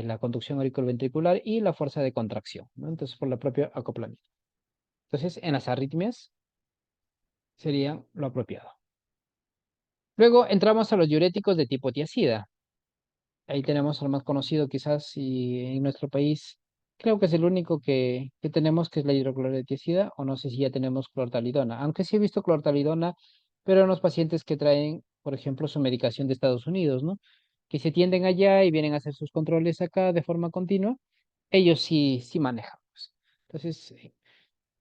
la conducción auriculoventricular y la fuerza de contracción, ¿no? Entonces, por la propia acoplamiento. Entonces, en las arritmias sería lo apropiado. Luego entramos a los diuréticos de tipo tiazida. Ahí tenemos al más conocido quizás y en nuestro país, Creo que es el único que tenemos, que es la hidroclorotiazida, o no sé si ya tenemos clortalidona. Aunque sí he visto clortalidona, pero en los pacientes que traen, por ejemplo, su medicación de Estados Unidos, ¿no? Que se tienden allá y vienen a hacer sus controles acá de forma continua, ellos sí manejan, pues. Entonces,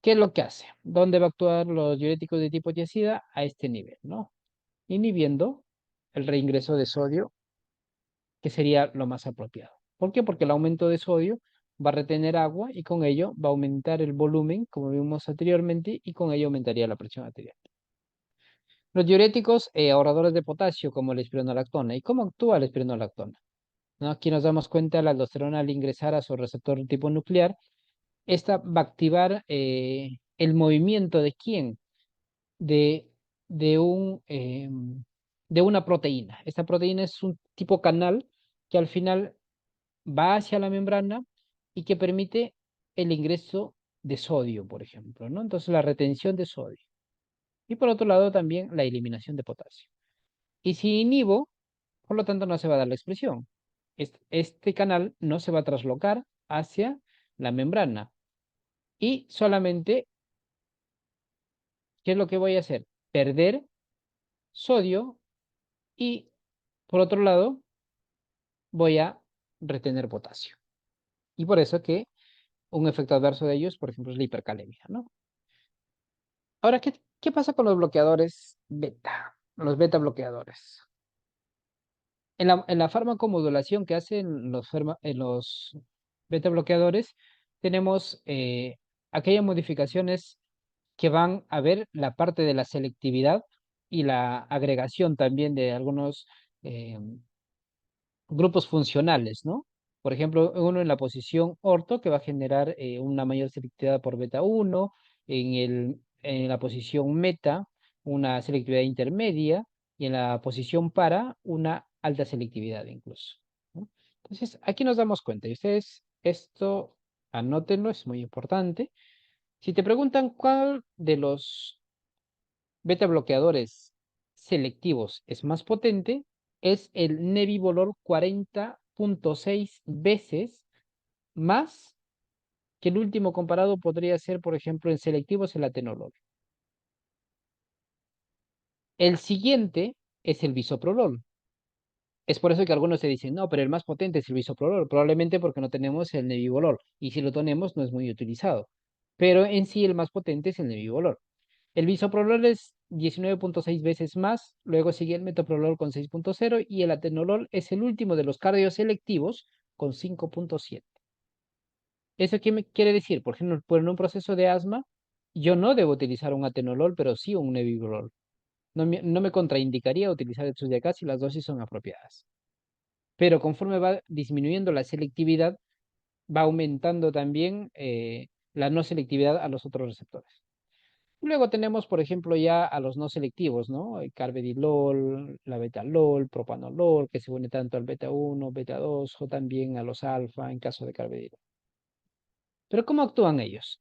¿qué es lo que hace? ¿Dónde va a actuar los diuréticos de tipo tiazida? A este nivel, ¿no? Inhibiendo el reingreso de sodio, que sería lo más apropiado. ¿Por qué? Porque el aumento de sodio va a retener agua y con ello va a aumentar el volumen, como vimos anteriormente, y con ello aumentaría la presión arterial. Los diuréticos ahorradores de potasio, como la espironolactona. ¿Y cómo actúa la espironolactona? ¿No? Aquí nos damos cuenta la aldosterona al ingresar a su receptor tipo nuclear, esta va a activar el movimiento de quién, de, de un, de una proteína. Esta proteína es un tipo canal que al final va hacia la membrana y que permite el ingreso de sodio, por ejemplo, ¿no? Entonces la retención de sodio. Y por otro lado también la eliminación de potasio. Y si inhibo, por lo tanto no se va a dar la expresión. Este canal no se va a traslocar hacia la membrana. Y solamente, ¿qué es lo que voy a hacer? Perder sodio y, por otro lado, voy a retener potasio. Y por eso que un efecto adverso de ellos, por ejemplo, es la hipercalemia, ¿no? Ahora, ¿qué pasa con los bloqueadores beta? Los beta bloqueadores. En la farmacomodulación que hacen los beta bloqueadores, tenemos aquellas modificaciones que van a ver la parte de la selectividad y la agregación también de algunos eh, grupos funcionales, ¿no? Por ejemplo, uno en la posición orto que va a generar una mayor selectividad por beta 1, en la posición meta una selectividad intermedia y en la posición para una alta selectividad incluso, ¿no? Entonces, aquí nos damos cuenta y ustedes esto anótenlo, es muy importante. Si te preguntan cuál de los beta bloqueadores selectivos es más potente, es el Nebivolol 40.6 veces más que el último comparado podría ser, por ejemplo, en selectivos el atenolol. El siguiente es el bisoprolol. Es por eso que algunos se dicen, no, pero el más potente es el bisoprolol, probablemente porque no tenemos el nebivolol, y si lo tenemos no es muy utilizado. Pero en sí el más potente es el nebivolol. El bisoprolol es 19.6 veces más, luego sigue el metoprolol con 6.0 y el atenolol es el último de los cardioselectivos con 5.7. ¿Eso qué me quiere decir? Por ejemplo, en un proceso de asma, yo no debo utilizar un atenolol, pero sí un nebivolol. No me contraindicaría utilizar el Sudiacá si las dosis son apropiadas. Pero conforme va disminuyendo la selectividad, va aumentando también la no selectividad a los otros receptores. Luego tenemos, por ejemplo, ya a los no selectivos, ¿no? El carvedilol, la betalol, propanolol, que se une tanto al beta 1, beta 2 o también a los alfa en caso de carvedilol. Pero ¿cómo actúan ellos?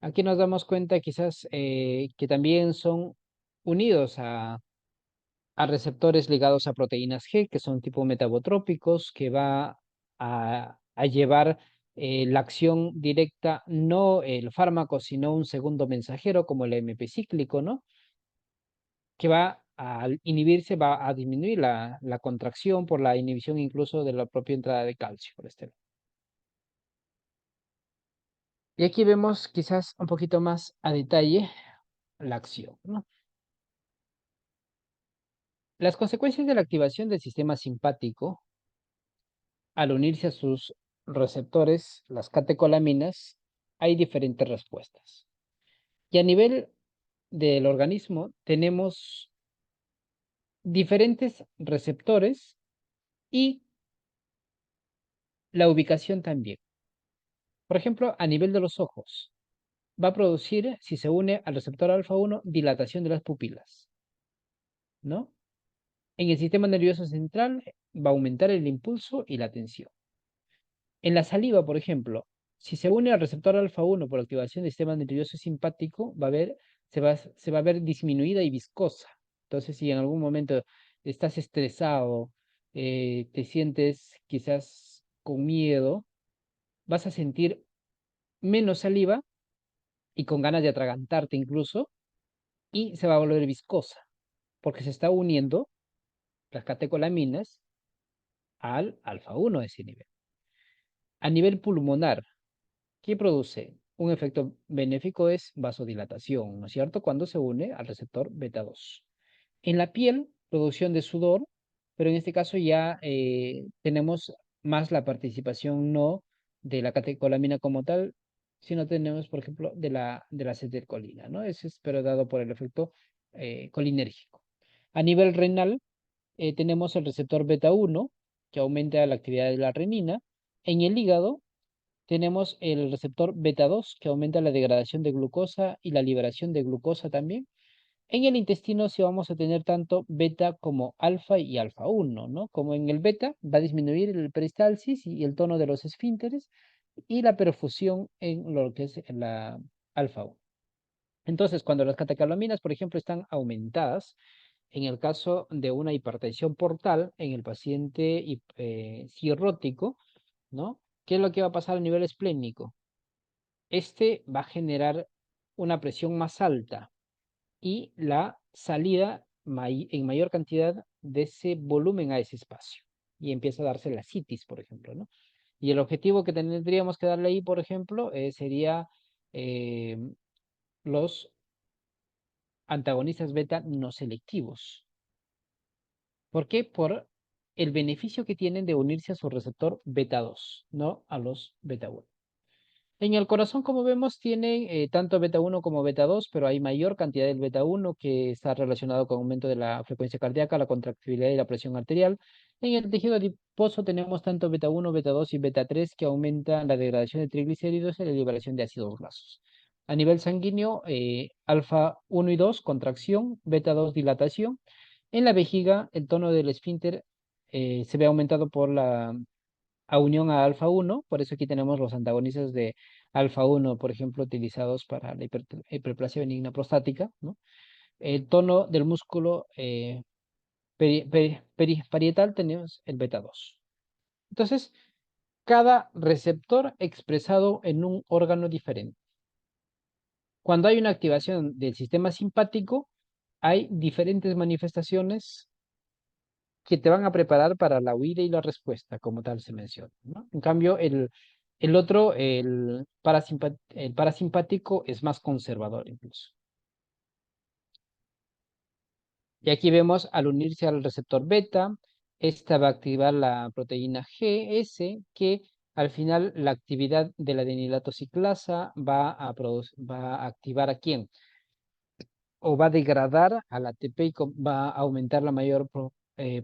Aquí nos damos cuenta quizás que también son unidos a receptores ligados a proteínas G, que son tipo metabotrópicos, que va a llevar la acción directa, no el fármaco, sino un segundo mensajero como el MP cíclico, ¿no? Que va a inhibirse, va a disminuir la contracción por la inhibición incluso de la propia entrada de calcio por este lado. Y aquí vemos quizás un poquito más a detalle la acción, ¿no? Las consecuencias de la activación del sistema simpático al unirse a sus receptores, las catecolaminas, hay diferentes respuestas. Y a nivel del organismo tenemos diferentes receptores y la ubicación también. Por ejemplo, a nivel de los ojos, va a producir, si se une al receptor alfa 1, dilatación de las pupilas, ¿no? En el sistema nervioso central va a aumentar el impulso y la tensión. En la saliva, por ejemplo, si se une al receptor alfa 1 por activación del sistema nervioso simpático, se va a ver disminuida y viscosa. Entonces, si en algún momento estás estresado, te sientes quizás con miedo, vas a sentir menos saliva y con ganas de atragantarte incluso, y se va a volver viscosa, porque se está uniendo las catecolaminas al alfa 1 de ese nivel. A nivel pulmonar, ¿qué produce? Un efecto benéfico es vasodilatación, ¿no es cierto? Cuando se une al receptor beta 2. En la piel, producción de sudor, pero en este caso ya tenemos más la participación no de la catecolamina como tal, sino tenemos, por ejemplo, de la acetilcolina, ¿no? Ese es pero dado por el efecto colinérgico. A nivel renal, tenemos el receptor beta 1, que aumenta la actividad de la renina. En el hígado, tenemos el receptor beta 2, que aumenta la degradación de glucosa y la liberación de glucosa también. En el intestino sí vamos a tener tanto beta como alfa y alfa 1, ¿no? Como en el beta va a disminuir el peristalsis y el tono de los esfínteres y la perfusión en lo que es la alfa 1. Entonces, cuando las catecolaminas, por ejemplo, están aumentadas, en el caso de una hipertensión portal en el paciente cirrótico, ¿no? ¿Qué es lo que va a pasar a nivel esplénico? Este va a generar una presión más alta y la salida en mayor cantidad de ese volumen a ese espacio. Y empieza a darse la citis, por ejemplo, ¿no? Y el objetivo que tendríamos que darle ahí, por ejemplo, sería eh, los antagonistas beta no selectivos. ¿Por qué? Por el beneficio que tienen de unirse a su receptor beta 2, no a los beta 1. En el corazón, como vemos, tienen tanto beta 1 como beta 2, pero hay mayor cantidad del beta 1 que está relacionado con aumento de la frecuencia cardíaca, la contractibilidad y la presión arterial. En el tejido adiposo tenemos tanto beta 1, beta 2 y beta 3 que aumentan la degradación de triglicéridos y la liberación de ácidos grasos. A nivel sanguíneo, alfa 1 y 2, contracción, beta 2, dilatación. En la vejiga, el tono del esfínter se ve aumentado por la a unión a alfa 1, por eso aquí tenemos los antagonistas de alfa 1, por ejemplo, utilizados para la hiperplasia benigna prostática, ¿no? El tono del músculo parietal tenemos el beta 2. Entonces, cada receptor expresado en un órgano diferente. Cuando hay una activación del sistema simpático, hay diferentes manifestaciones que te van a preparar para la huida y la respuesta, como tal se menciona, ¿no? En cambio, el otro, el parasimpático, es más conservador incluso. Y aquí vemos al unirse al receptor beta, esta va a activar la proteína GS, que al final la actividad de la adenilato ciclasa va a activar a quién, o va a degradar al ATP y va a aumentar la mayor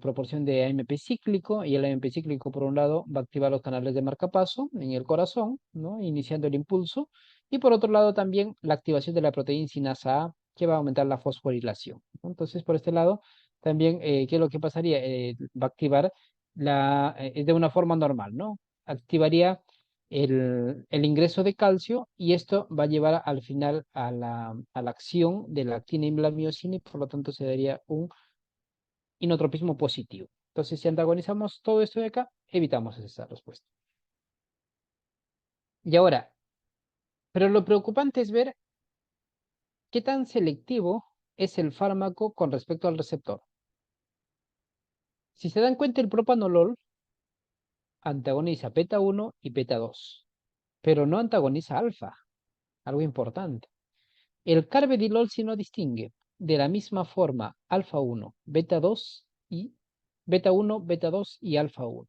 proporción de AMP cíclico, y el AMP cíclico por un lado va a activar los canales de marcapaso en el corazón, ¿no? Iniciando el impulso, y por otro lado también la activación de la proteína sinasa A, que va a aumentar la fosforilación, ¿no? Entonces por este lado también, ¿qué es lo que pasaría? Va a activar de una forma normal, ¿no? Activaría el ingreso de calcio, y esto va a llevar al final a la acción de la actina y la miocina, y por lo tanto se daría un inotropismo positivo. Entonces, si antagonizamos todo esto de acá, evitamos esa respuesta. Y ahora, pero lo preocupante es ver qué tan selectivo es el fármaco con respecto al receptor. Si se dan cuenta, el propanolol antagoniza beta 1 y beta 2, pero no antagoniza alfa, algo importante. El carvedilol sí no distingue de la misma forma alfa 1, beta 2 y beta 1, beta 2 y alfa 1.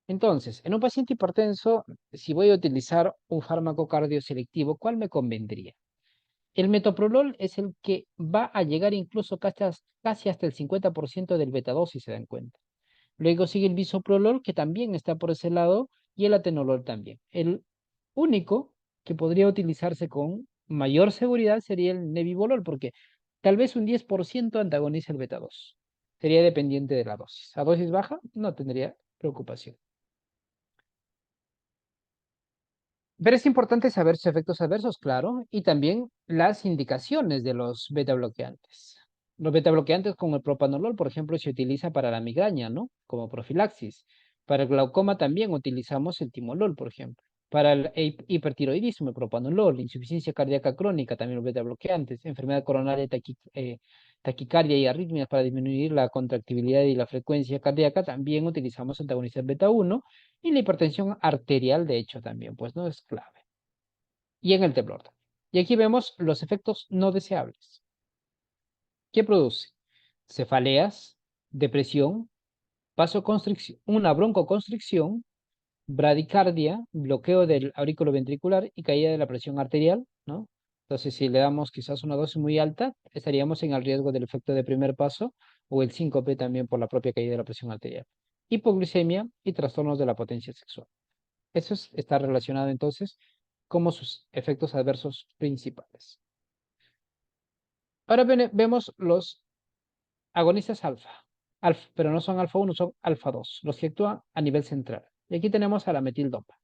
Entonces, en un paciente hipertenso, si voy a utilizar un fármaco cardioselectivo, ¿cuál me convendría? El metoprolol es el que va a llegar incluso casi hasta el 50% del beta 2, si se dan cuenta. Luego sigue el bisoprolol, que también está por ese lado, y el atenolol también. El único que podría utilizarse con mayor seguridad sería el nebivolol, porque tal vez un 10% antagoniza el beta 2. Sería dependiente de la dosis. A dosis baja no tendría preocupación. Pero es importante saber sus efectos adversos, claro, y también las indicaciones de los beta bloqueantes. Los beta bloqueantes como el propanolol, por ejemplo, se utiliza para la migraña, ¿no? Como profilaxis. Para el glaucoma también utilizamos el timolol, por ejemplo. Para el hipertiroidismo, propanolol, insuficiencia cardíaca crónica, también los beta bloqueantes, enfermedad coronaria, taquicardia y arritmias para disminuir la contractibilidad y la frecuencia cardíaca, también utilizamos antagonistas beta 1 y la hipertensión arterial, de hecho, también, pues no es clave. Y en el temblor. Y aquí vemos los efectos no deseables. ¿Qué produce? Cefaleas, depresión, vasoconstricción, una broncoconstricción, bradicardia, bloqueo del aurículo ventricular y caída de la presión arterial, ¿no? Entonces, si le damos quizás una dosis muy alta, estaríamos en el riesgo del efecto de primer paso o el síncope también por la propia caída de la presión arterial. Hipoglucemia y trastornos de la potencia sexual. Está relacionado entonces como sus efectos adversos principales. Ahora vemos los agonistas alfa, pero no son alfa 1, son alfa 2, los que actúan a nivel central. Y aquí tenemos a la metildopa.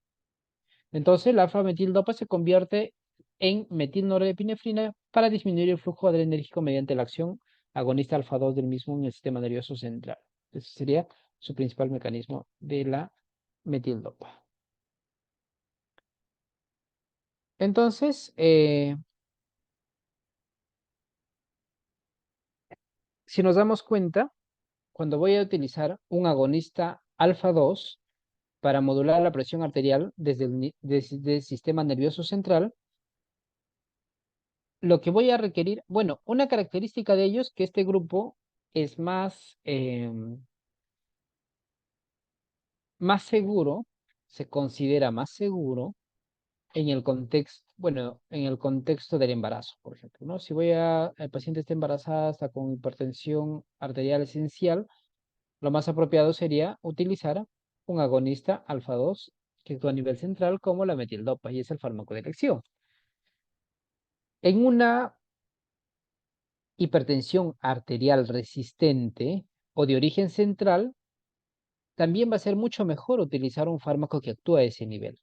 Entonces, la alfa-metildopa se convierte en metilnorepinefrina para disminuir el flujo adrenérgico mediante la acción agonista alfa 2 del mismo en el sistema nervioso central. Ese sería su principal mecanismo de la metildopa. Entonces, si nos damos cuenta, cuando voy a utilizar un agonista alfa 2 para modular la presión arterial desde el sistema nervioso central, lo que voy a requerir, bueno, una característica de ellos que este grupo es más seguro, se considera más seguro en el contexto, bueno, en el contexto del embarazo, por ejemplo, ¿no? Si el paciente está embarazada, está con hipertensión arterial esencial, lo más apropiado sería utilizar un agonista alfa 2 que actúa a nivel central como la metildopa y es el fármaco de elección. En una hipertensión arterial resistente o de origen central, también va a ser mucho mejor utilizar un fármaco que actúa a ese nivel.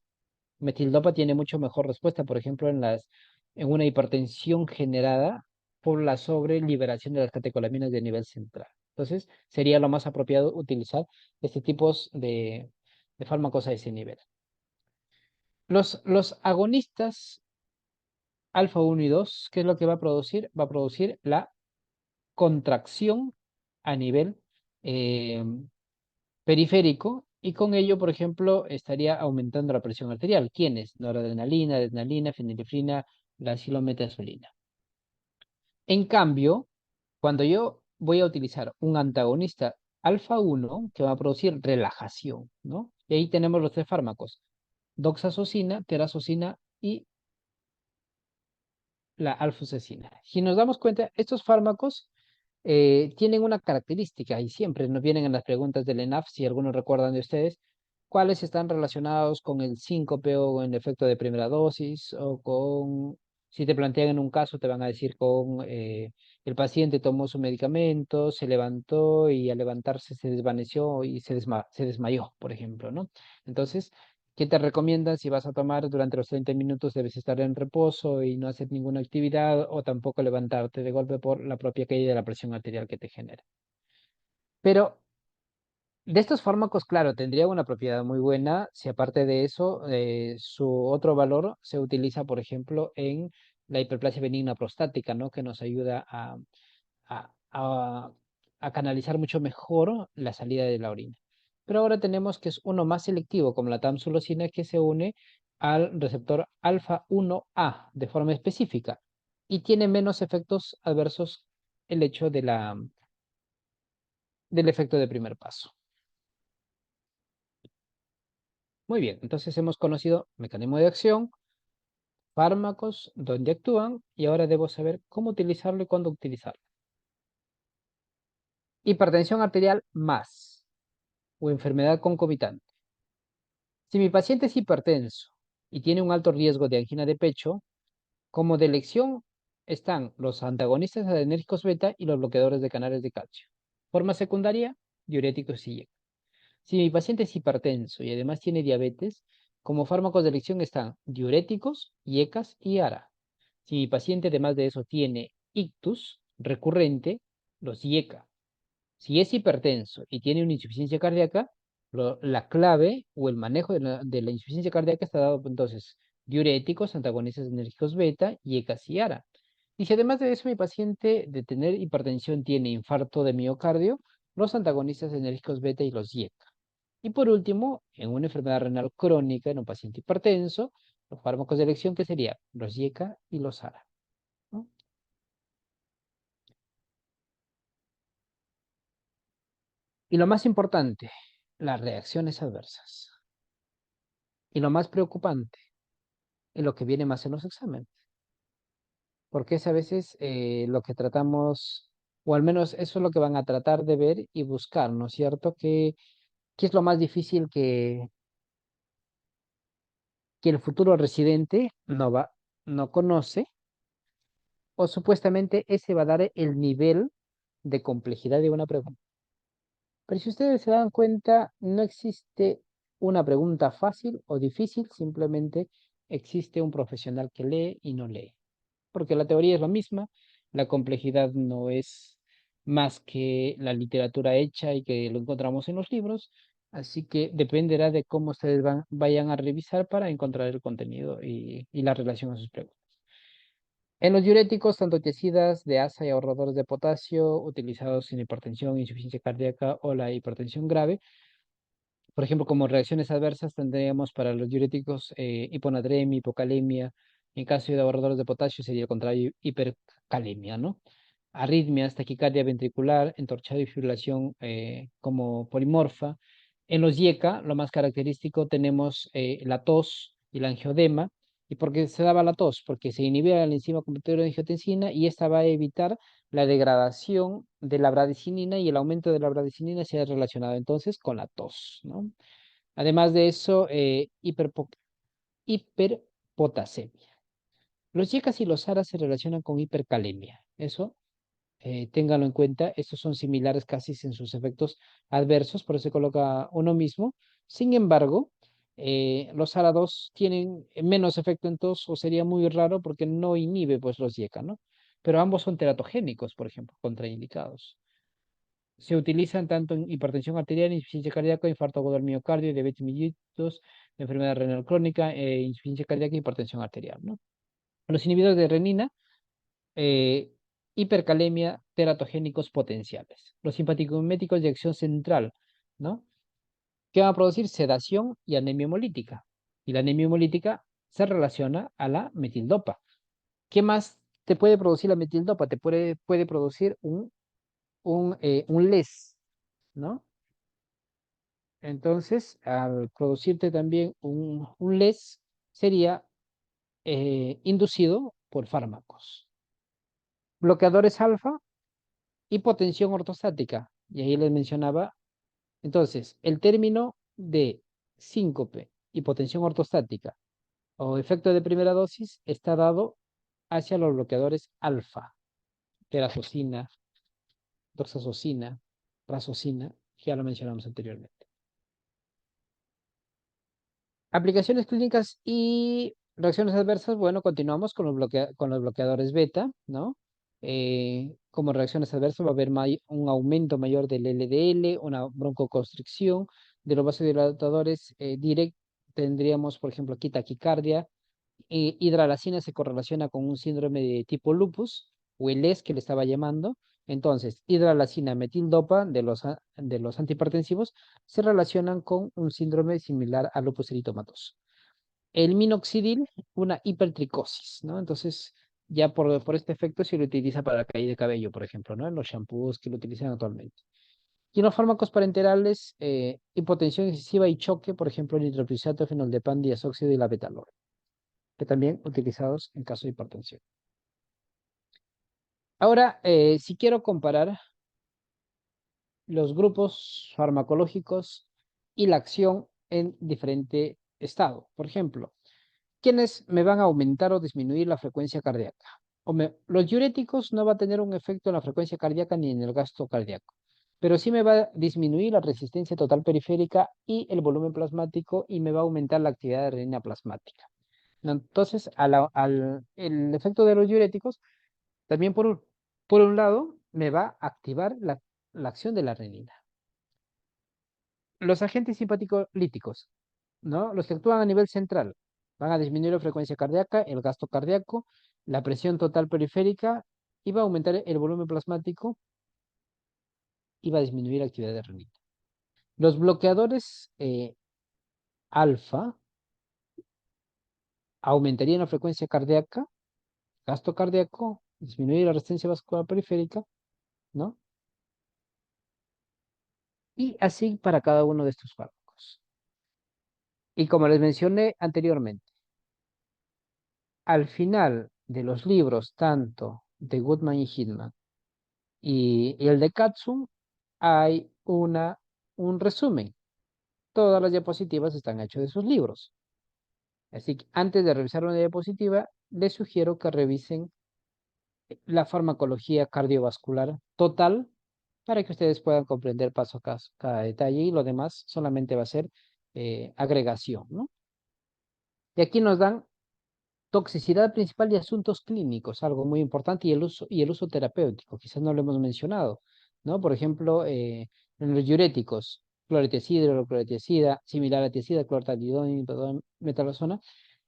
Metildopa tiene mucho mejor respuesta, por ejemplo, en una hipertensión generada por la sobreliberación de las catecolaminas de nivel central. Entonces, sería lo más apropiado utilizar este tipo de fármacos a ese nivel. Los agonistas alfa 1 y 2, ¿qué es lo que va a producir? Va a producir la contracción a nivel eh, periférico y con ello, por ejemplo, estaría aumentando la presión arterial. ¿Quiénes? Noradrenalina, adrenalina, fenilefrina, la cilometasfalina. En cambio, cuando yo voy a utilizar un antagonista alfa 1 que va a producir relajación, ¿no? Y ahí tenemos los tres fármacos, doxazosina, terazosina y la alfusecina. Si nos damos cuenta, estos fármacos tienen una característica y siempre nos vienen en las preguntas del ENAF, si algunos recuerdan de ustedes, cuáles están relacionados con el síncope o en el efecto de primera dosis o con, si te plantean en un caso, te van a decir con el paciente tomó su medicamento, se levantó y al levantarse se desvaneció y se desmayó, por ejemplo, ¿no? Entonces, ¿qué te recomiendan si vas a tomar durante los 30 minutos? Debes estar en reposo y no hacer ninguna actividad o tampoco levantarte de golpe por la propia caída de la presión arterial que te genera. Pero de estos fármacos, claro, tendría una propiedad muy buena si aparte de eso, su otro valor se utiliza, por ejemplo, en la hiperplasia benigna prostática, ¿no? Que nos ayuda a, a- a canalizar mucho mejor la salida de la orina. Pero ahora tenemos que es uno más selectivo, como la tamsulosina, que se une al receptor alfa 1A de forma específica y tiene menos efectos adversos el hecho del efecto de primer paso. Muy bien, entonces hemos conocido mecanismo de acción, fármacos, dónde actúan y ahora debo saber cómo utilizarlo y cuándo utilizarlo. Hipertensión arterial más o enfermedad concomitante. Si mi paciente es hipertenso y tiene un alto riesgo de angina de pecho, como de elección están los antagonistas adrenérgicos beta y los bloqueadores de canales de calcio. Forma secundaria, diuréticos y IECA. Si mi paciente es hipertenso y además tiene diabetes, como fármacos de elección están diuréticos, IECAS y ARA. Si mi paciente además de eso tiene ictus recurrente, los IECA. Si es hipertenso y tiene una insuficiencia cardíaca, La clave o el manejo de la insuficiencia cardíaca está dado por, entonces, diuréticos, antagonistas enérgicos beta y ECAS y ARA. Y si además de eso mi paciente de tener hipertensión tiene infarto de miocardio, los antagonistas enérgicos beta y los IECA. Y por último, en una enfermedad renal crónica en un paciente hipertenso, los fármacos de elección que serían los IECA y los ARA, ¿no? Y lo más importante, las reacciones adversas. Y lo más preocupante, en lo que viene más en los exámenes. Porque es a veces lo que tratamos, o al menos eso es lo que van a tratar de ver y buscar, ¿no es cierto? ¿Qué es lo más difícil que el futuro residente no conoce? O supuestamente ese va a dar el nivel de complejidad de una pregunta. Pero si ustedes se dan cuenta, no existe una pregunta fácil o difícil, simplemente existe un profesional que lee y no lee. Porque la teoría es la misma, la complejidad no es más que la literatura hecha y que lo encontramos en los libros, así que dependerá de cómo ustedes vayan a revisar para encontrar el contenido y la relación a sus preguntas. En los diuréticos, tanto tiazidas de asa y ahorradores de potasio, utilizados en hipertensión, insuficiencia cardíaca o la hipertensión grave, por ejemplo, como reacciones adversas tendríamos para los diuréticos hiponatremia, hipocalemia. En caso de ahorradores de potasio sería el contrario, hipercalemia, ¿no? Arritmias, taquicardia ventricular, entorchado y fibrilación como polimorfa. En los IECA, lo más característico, tenemos la tos y la angiodema. ¿Y por qué se daba la tos? Porque se inhibía la enzima convertidora de angiotensina y esta va a evitar la degradación de la bradicinina y el aumento de la bradicinina se ha relacionado entonces con la tos, ¿no? Además de eso, hiperpotasemia. Los YECAS y los ARAS se relacionan con hipercalemia. Eso, ténganlo en cuenta. Estos son similares casi en sus efectos adversos, por eso se coloca uno mismo. Sin embargo, los ARA2 tienen menos efecto en tos o sería muy raro porque no inhibe pues los YECA, ¿no? Pero ambos son teratogénicos, por ejemplo, contraindicados. Se utilizan tanto en hipertensión arterial, insuficiencia cardíaca, infarto agudo del miocardio, diabetes mellitus, enfermedad renal crónica, insuficiencia cardíaca y hipertensión arterial, ¿no? Los inhibidores de renina, eh, hipercalemia, teratogénicos potenciales. Los simpaticomiméticos de acción central, ¿no? Que van a producir sedación y anemia hemolítica. Y la anemia hemolítica se relaciona a la metildopa. ¿Qué más te puede producir la metildopa? Puede producir un LES, ¿no? Entonces, al producirte también un LES, sería inducido por fármacos. Bloqueadores alfa, hipotensión ortostática. Y ahí les mencionaba, entonces, el término de síncope, hipotensión ortostática o efecto de primera dosis está dado hacia los bloqueadores alfa, terazocina, doxazocina, razocina, que ya lo mencionamos anteriormente. Aplicaciones clínicas y reacciones adversas, bueno, continuamos con con los bloqueadores beta, ¿no? Como reacciones adversas va a haber un aumento mayor del LDL, una broncoconstricción de los vasodilatadores tendríamos, por ejemplo, aquí taquicardia. Hidralacina se correlaciona con un síndrome de tipo lupus, o el ES que le estaba llamando. Entonces, hidralacina, metildopa de los antihipertensivos se relacionan con un síndrome similar al lupus eritomatoso. El minoxidil, una hipertricosis, ¿no? Entonces, ya por este efecto se lo utiliza para la caída de cabello, por ejemplo, ¿no? En los shampoos que lo utilizan actualmente. Y en los fármacos parenterales, hipotensión excesiva y choque, por ejemplo, el nitroprusiato, fenoldepán, diazóxido y la betalol, que también utilizados en caso de hipertensión. Ahora, si quiero comparar los grupos farmacológicos y la acción en diferente estado. Por ejemplo, ¿quiénes me van a aumentar o disminuir la frecuencia cardíaca? Los diuréticos no va a tener un efecto en la frecuencia cardíaca ni en el gasto cardíaco, pero sí me va a disminuir la resistencia total periférica y el volumen plasmático y me va a aumentar la actividad de renina plasmática. Entonces, el efecto de los diuréticos también por un lado me va a activar la acción de la renina. Los agentes simpático-líticos, ¿no? Los que actúan a nivel central van a disminuir la frecuencia cardíaca, el gasto cardíaco, la presión total periférica y va a aumentar el volumen plasmático y va a disminuir la actividad renal. Los bloqueadores alfa aumentarían la frecuencia cardíaca, gasto cardíaco, disminuir la resistencia vascular periférica, ¿no? Y así para cada uno de estos fármacos. Y como les mencioné anteriormente, al final de los libros, tanto de Goodman y Hitman y el de Katzum, hay un resumen. Todas las diapositivas están hechas de sus libros. Así que antes de revisar una diapositiva, les sugiero que revisen la farmacología cardiovascular total para que ustedes puedan comprender paso a paso cada detalle y lo demás solamente va a ser agregación, ¿no? Y aquí nos dan toxicidad principal y asuntos clínicos, algo muy importante, y el uso terapéutico, quizás no lo hemos mencionado, ¿no? Por ejemplo, en los diuréticos, cloretiazida, hidrocloretiazida, similar a tiazida, clortalidona, metalazona,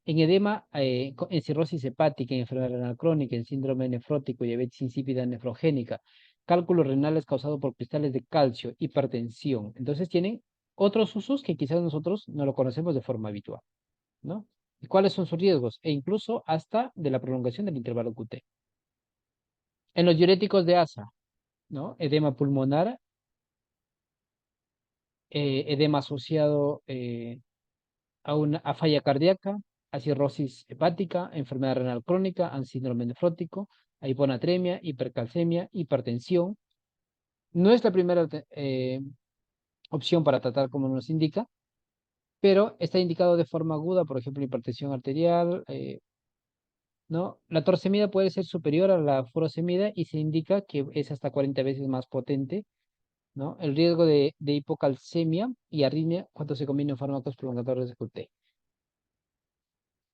en edema, en cirrosis hepática, en enfermedad renal crónica, en síndrome nefrótico, diabetes insípida nefrogénica, cálculos renales causados por cristales de calcio, hipertensión. Entonces tienen otros usos que quizás nosotros no lo conocemos de forma habitual, ¿no? ¿Y cuáles son sus riesgos? E incluso hasta de la prolongación del intervalo QT. En los diuréticos de ASA, ¿no? Edema pulmonar, edema asociado a falla cardíaca, a cirrosis hepática, enfermedad renal crónica, a síndrome nefrótico, a hiponatremia, hipercalcemia, hipertensión. No es la primera opción para tratar como nos indica, pero está indicado de forma aguda, por ejemplo, hipertensión arterial, ¿no? La torcemida puede ser superior a la furosemida y se indica que es hasta 40 veces más potente, ¿no? El riesgo de hipocalcemia y arritmia cuando se combinan fármacos prolongadores de QT.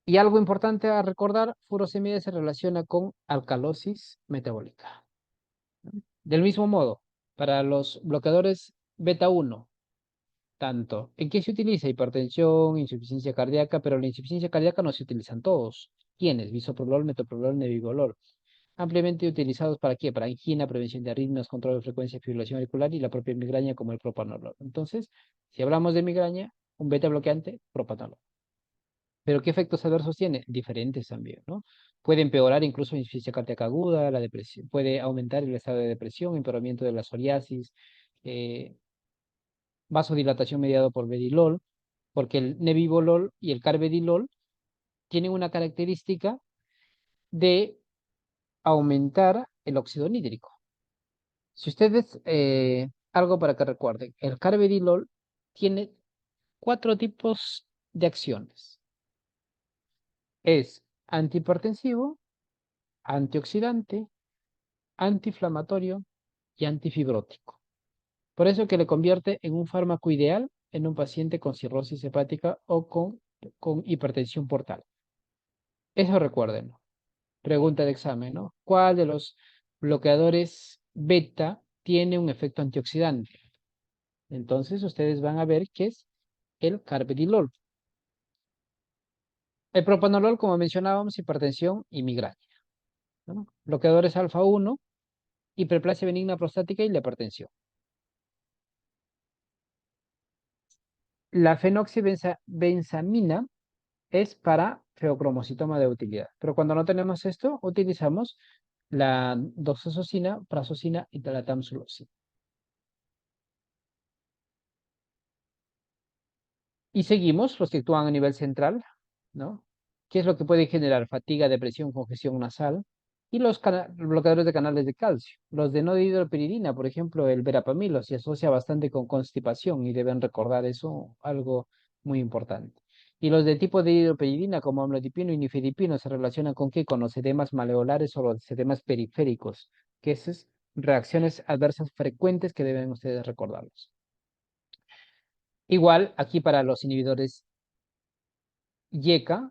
Y algo importante a recordar, furosemida se relaciona con alcalosis metabólica. Del mismo modo, para los bloqueadores beta 1, tanto en qué se utiliza hipertensión, insuficiencia cardíaca, pero la insuficiencia cardíaca no se utilizan todos. ¿Quiénes? Bisoprolol, metoprolol, nebivolol. Ampliamente utilizados para qué? Para angina, prevención de arritmias, control de frecuencia, fibrilación auricular y la propia migraña como el propanolol. Entonces, si hablamos de migraña, un beta bloqueante, propanolol. Pero ¿qué efectos adversos tiene? Diferentes también, ¿no? Puede empeorar incluso la insuficiencia cardíaca aguda, la depresión, puede aumentar el estado de depresión, empeoramiento de la psoriasis, eh, vasodilatación mediado por bedilol, porque el nebivolol y el carvedilol tienen una característica de aumentar el óxido nítrico. Si ustedes, algo para que recuerden, el carvedilol tiene 4 tipos de acciones. Es antihipertensivo, antioxidante, antiinflamatorio y antifibrótico. Por eso que le convierte en un fármaco ideal en un paciente con cirrosis hepática o con hipertensión portal. Eso recuerden. Pregunta de examen, ¿no? ¿Cuál de los bloqueadores beta tiene un efecto antioxidante? Entonces ustedes van a ver que es el carvedilol. El propanolol, como mencionábamos, hipertensión y migraña, ¿no? Bloqueadores alfa 1, hiperplasia benigna prostática y la hipertensión. La fenoxibenzamina es para feocromocitoma de utilidad. Pero cuando no tenemos esto, utilizamos la doxazosina, prazosina y la tamsulosin. Y seguimos los que actúan a nivel central, ¿no? ¿Qué es lo que puede generar? Fatiga, depresión, congestión nasal. Y los bloqueadores de canales de calcio. Los de no dihidropiridina, por ejemplo, el verapamilo, se asocia bastante con constipación y deben recordar eso, algo muy importante. Y los de tipo de hidropiridina, como amlodipino y nifedipino, se relacionan con qué? Con los edemas maleolares o los edemas periféricos, que esas reacciones adversas frecuentes que deben ustedes recordarlos. Igual, aquí para los inhibidores YECA,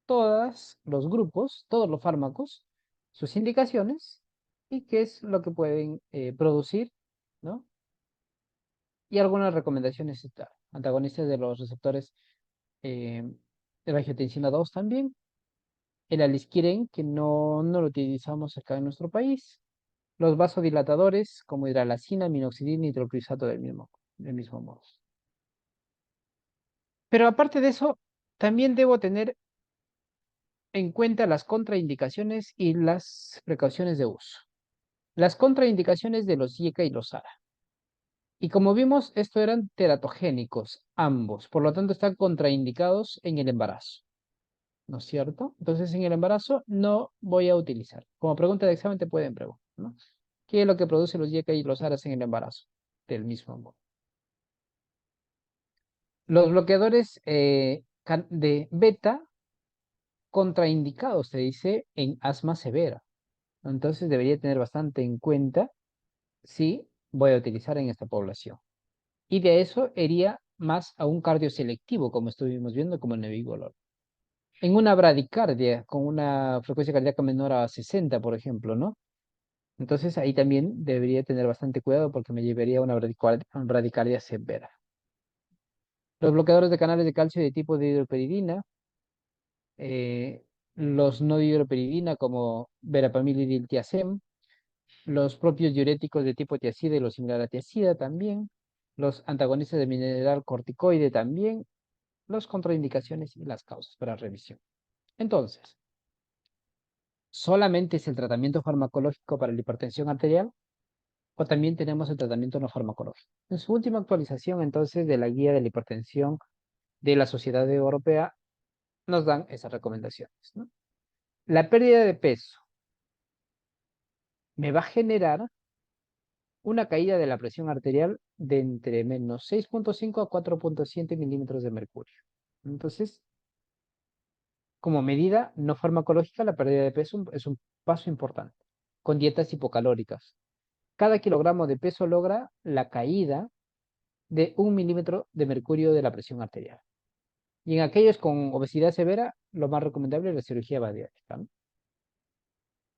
todos los grupos, todos los fármacos, sus indicaciones y qué es lo que pueden producir, ¿no? y algunas recomendaciones antagonistas de los receptores eh, de angiotensina 2 también. El aliskiren, que no lo utilizamos acá en nuestro país. Los vasodilatadores, como hidralazina, minoxidil y hidroclorisato del mismo modo. Pero aparte de eso, también debo tener en cuenta las contraindicaciones y las precauciones de uso. Las contraindicaciones de los IECA y los ARA. Y como vimos, estos eran teratogénicos, ambos, por lo tanto están contraindicados en el embarazo, ¿no es cierto? Entonces en el embarazo no voy a utilizar. Como pregunta de examen te pueden preguntar, ¿no? ¿Qué es lo que produce los IECA y los ARAs en el embarazo? Del mismo modo. Los bloqueadores de beta contraindicados, se dice, en asma severa. Entonces debería tener bastante en cuenta si voy a utilizar en esta población. Y de eso iría más a un cardioselectivo, como estuvimos viendo, como el nebivolol. En una bradicardia, con una frecuencia cardíaca menor a 60, por ejemplo, ¿no? Entonces ahí también debería tener bastante cuidado porque me llevaría a una bradicardia severa. Los bloqueadores de canales de calcio de tipo de hidroperidina, eh, los no dihidroperidina como verapamil y diltiazem, los propios diuréticos de tipo tiacida y los similar a tiacida también, los antagonistas de mineral corticoide también, las contraindicaciones y las causas para revisión. Entonces, ¿solamente es el tratamiento farmacológico para la hipertensión arterial o también tenemos el tratamiento no farmacológico? En su última actualización, entonces, de la guía de la hipertensión de la Sociedad Europea, nos dan esas recomendaciones, ¿no? La pérdida de peso me va a generar una caída de la presión arterial de entre menos 6,5 a 4,7 milímetros de mercurio. Entonces, como medida no farmacológica, la pérdida de peso es un paso importante, con dietas hipocalóricas. Cada kilogramo de peso logra la caída de 1 milímetro de mercurio de la presión arterial. Y en aquellos con obesidad severa, lo más recomendable es la cirugía bariátrica, ¿no?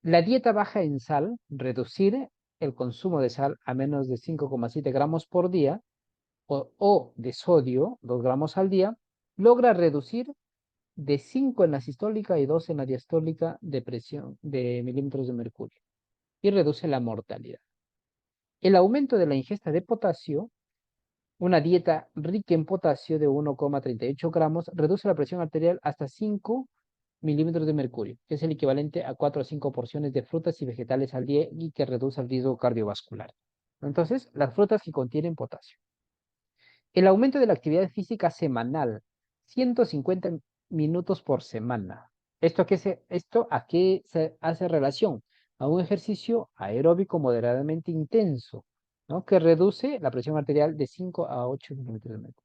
La dieta baja en sal, reducir el consumo de sal a menos de 5,7 gramos por día o de sodio, 2 gramos al día, logra reducir de 5 en la sistólica y 2 en la diastólica de presión de milímetros de mercurio y reduce la mortalidad. El aumento de la ingesta de potasio, una dieta rica en potasio de 1,38 gramos, reduce la presión arterial hasta 5 milímetros de mercurio, que es el equivalente a 4 a 5 porciones de frutas y vegetales al día y que reduce el riesgo cardiovascular. Entonces, las frutas que contienen potasio. El aumento de la actividad física semanal, 150 minutos por semana. ¿Esto a qué se hace relación? A un ejercicio aeróbico moderadamente intenso, ¿no? Que reduce la presión arterial de 5 a 8 milímetros de mercurio.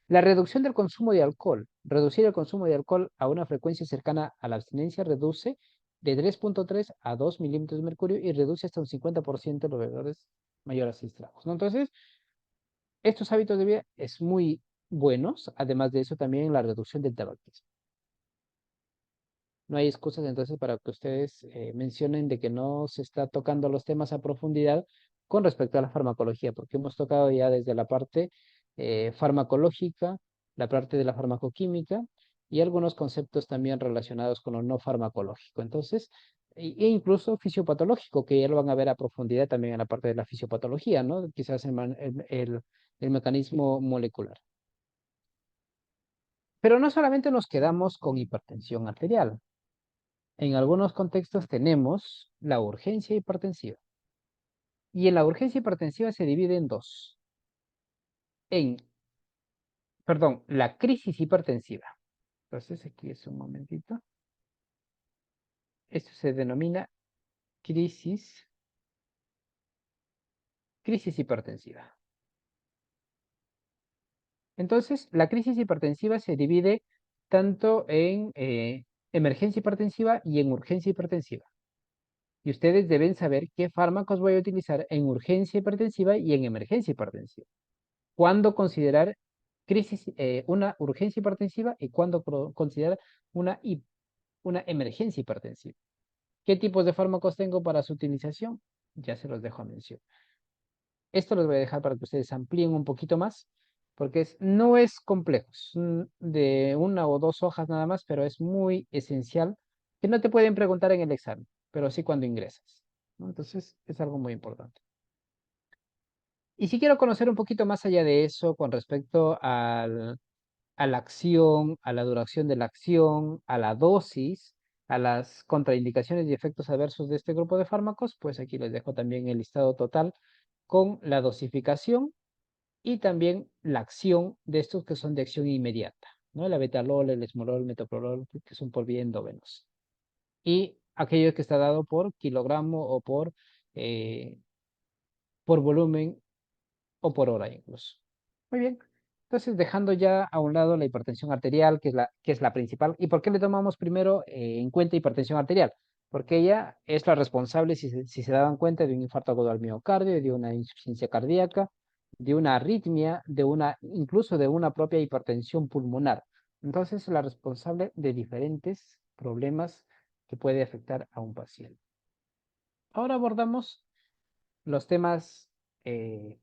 La reducción del consumo de alcohol. Reducir el consumo de alcohol a una frecuencia cercana a la abstinencia reduce de 3,3 a 2 milímetros de mercurio y reduce hasta un 50% los bebedores mayores a 6 tragos, ¿no? Entonces, estos hábitos de vida es muy buenos, además de eso también la reducción del tabaquismo. No hay excusas entonces para que ustedes mencionen de que no se está tocando los temas a profundidad con respecto a la farmacología, porque hemos tocado ya desde la parte farmacológica, la parte de la farmacoquímica y algunos conceptos también relacionados con lo no farmacológico. Entonces, e incluso fisiopatológico, que ya lo van a ver a profundidad también en la parte de la fisiopatología, ¿no? Quizás el mecanismo molecular. Pero no solamente nos quedamos con hipertensión arterial. En algunos contextos tenemos la urgencia hipertensiva. Y en la urgencia hipertensiva se divide en dos. En, perdón, la crisis hipertensiva. Entonces aquí es un momentito. Esto se denomina crisis, crisis hipertensiva. Entonces, la crisis hipertensiva se divide tanto en emergencia hipertensiva y en urgencia hipertensiva. Y ustedes deben saber qué fármacos voy a utilizar en urgencia hipertensiva y en emergencia hipertensiva. Cuándo considerar una urgencia hipertensiva y cuándo considerar una emergencia hipertensiva. ¿Qué tipos de fármacos tengo para su utilización? Ya se los dejo a mención. Esto los voy a dejar para que ustedes amplíen un poquito más, porque no es complejo, es de una o dos hojas nada más, pero es muy esencial, que no te pueden preguntar en el examen, pero sí cuando ingresas, ¿no? Entonces, es algo muy importante. Y si quiero conocer un poquito más allá de eso con respecto a la acción, a la duración de la acción, a la dosis, a las contraindicaciones y efectos adversos de este grupo de fármacos, pues aquí les dejo también el listado total con la dosificación y también la acción de estos que son de acción inmediata, ¿no? La betalol, el esmolol, el metoprolol, que son por vía endovenosa. Y aquello que está dado por kilogramo o por volumen o por hora incluso. Muy bien. Entonces, dejando ya a un lado la hipertensión arterial, que es la principal. ¿Y por qué le tomamos primero en cuenta hipertensión arterial? Porque ella es la responsable, si se daban cuenta, de un infarto agudo al miocardio, de una insuficiencia cardíaca, de una arritmia, incluso de una propia hipertensión pulmonar. Entonces, es la responsable de diferentes problemas que puede afectar a un paciente. Ahora abordamos los temas eh,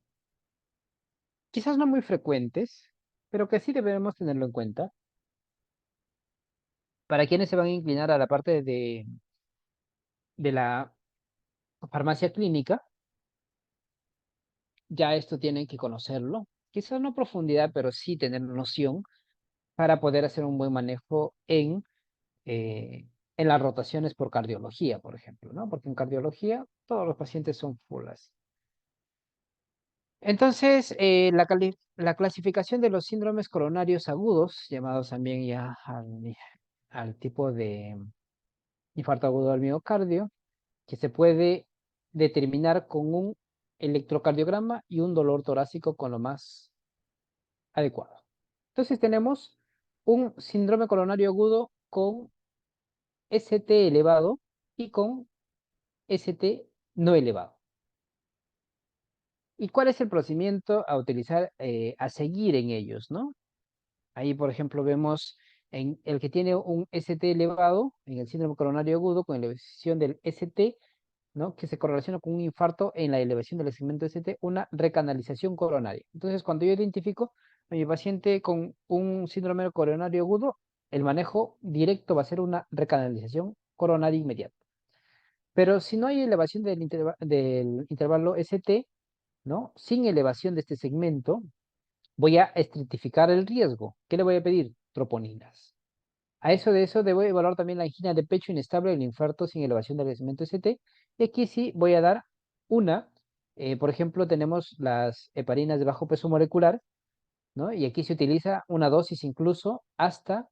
quizás no muy frecuentes, pero que sí debemos tenerlo en cuenta. Para quienes se van a inclinar a la parte de la farmacia clínica, ya esto tienen que conocerlo. Quizás no a profundidad, pero sí tener noción para poder hacer un buen manejo eh, en las rotaciones por cardiología, por ejemplo, ¿no? Porque en cardiología todos los pacientes son fulas. Entonces, la clasificación de los síndromes coronarios agudos, llamados también ya al tipo de infarto agudo al miocardio, que se puede determinar con un electrocardiograma y un dolor torácico con lo más adecuado. Entonces tenemos un síndrome coronario agudo con ST elevado y con ST no elevado. ¿Y cuál es el procedimiento a utilizar, a seguir en ellos, no? Ahí, por ejemplo, vemos en el que tiene un ST elevado, en el síndrome coronario agudo, con elevación del ST, ¿no? Que se correlaciona con un infarto en la elevación del segmento ST, una recanalización coronaria. Entonces, cuando yo identifico a mi paciente con un síndrome coronario agudo, el manejo directo va a ser una recanalización coronaria inmediata. Pero si no hay elevación del intervalo ST, ¿no? Sin elevación de este segmento, voy a estratificar el riesgo. ¿Qué le voy a pedir? Troponinas. A eso debo evaluar también la angina de pecho inestable, el infarto sin elevación del segmento ST. Y aquí sí voy a dar una. Por ejemplo, tenemos las heparinas de bajo peso molecular, ¿no? Y aquí se utiliza una dosis incluso hasta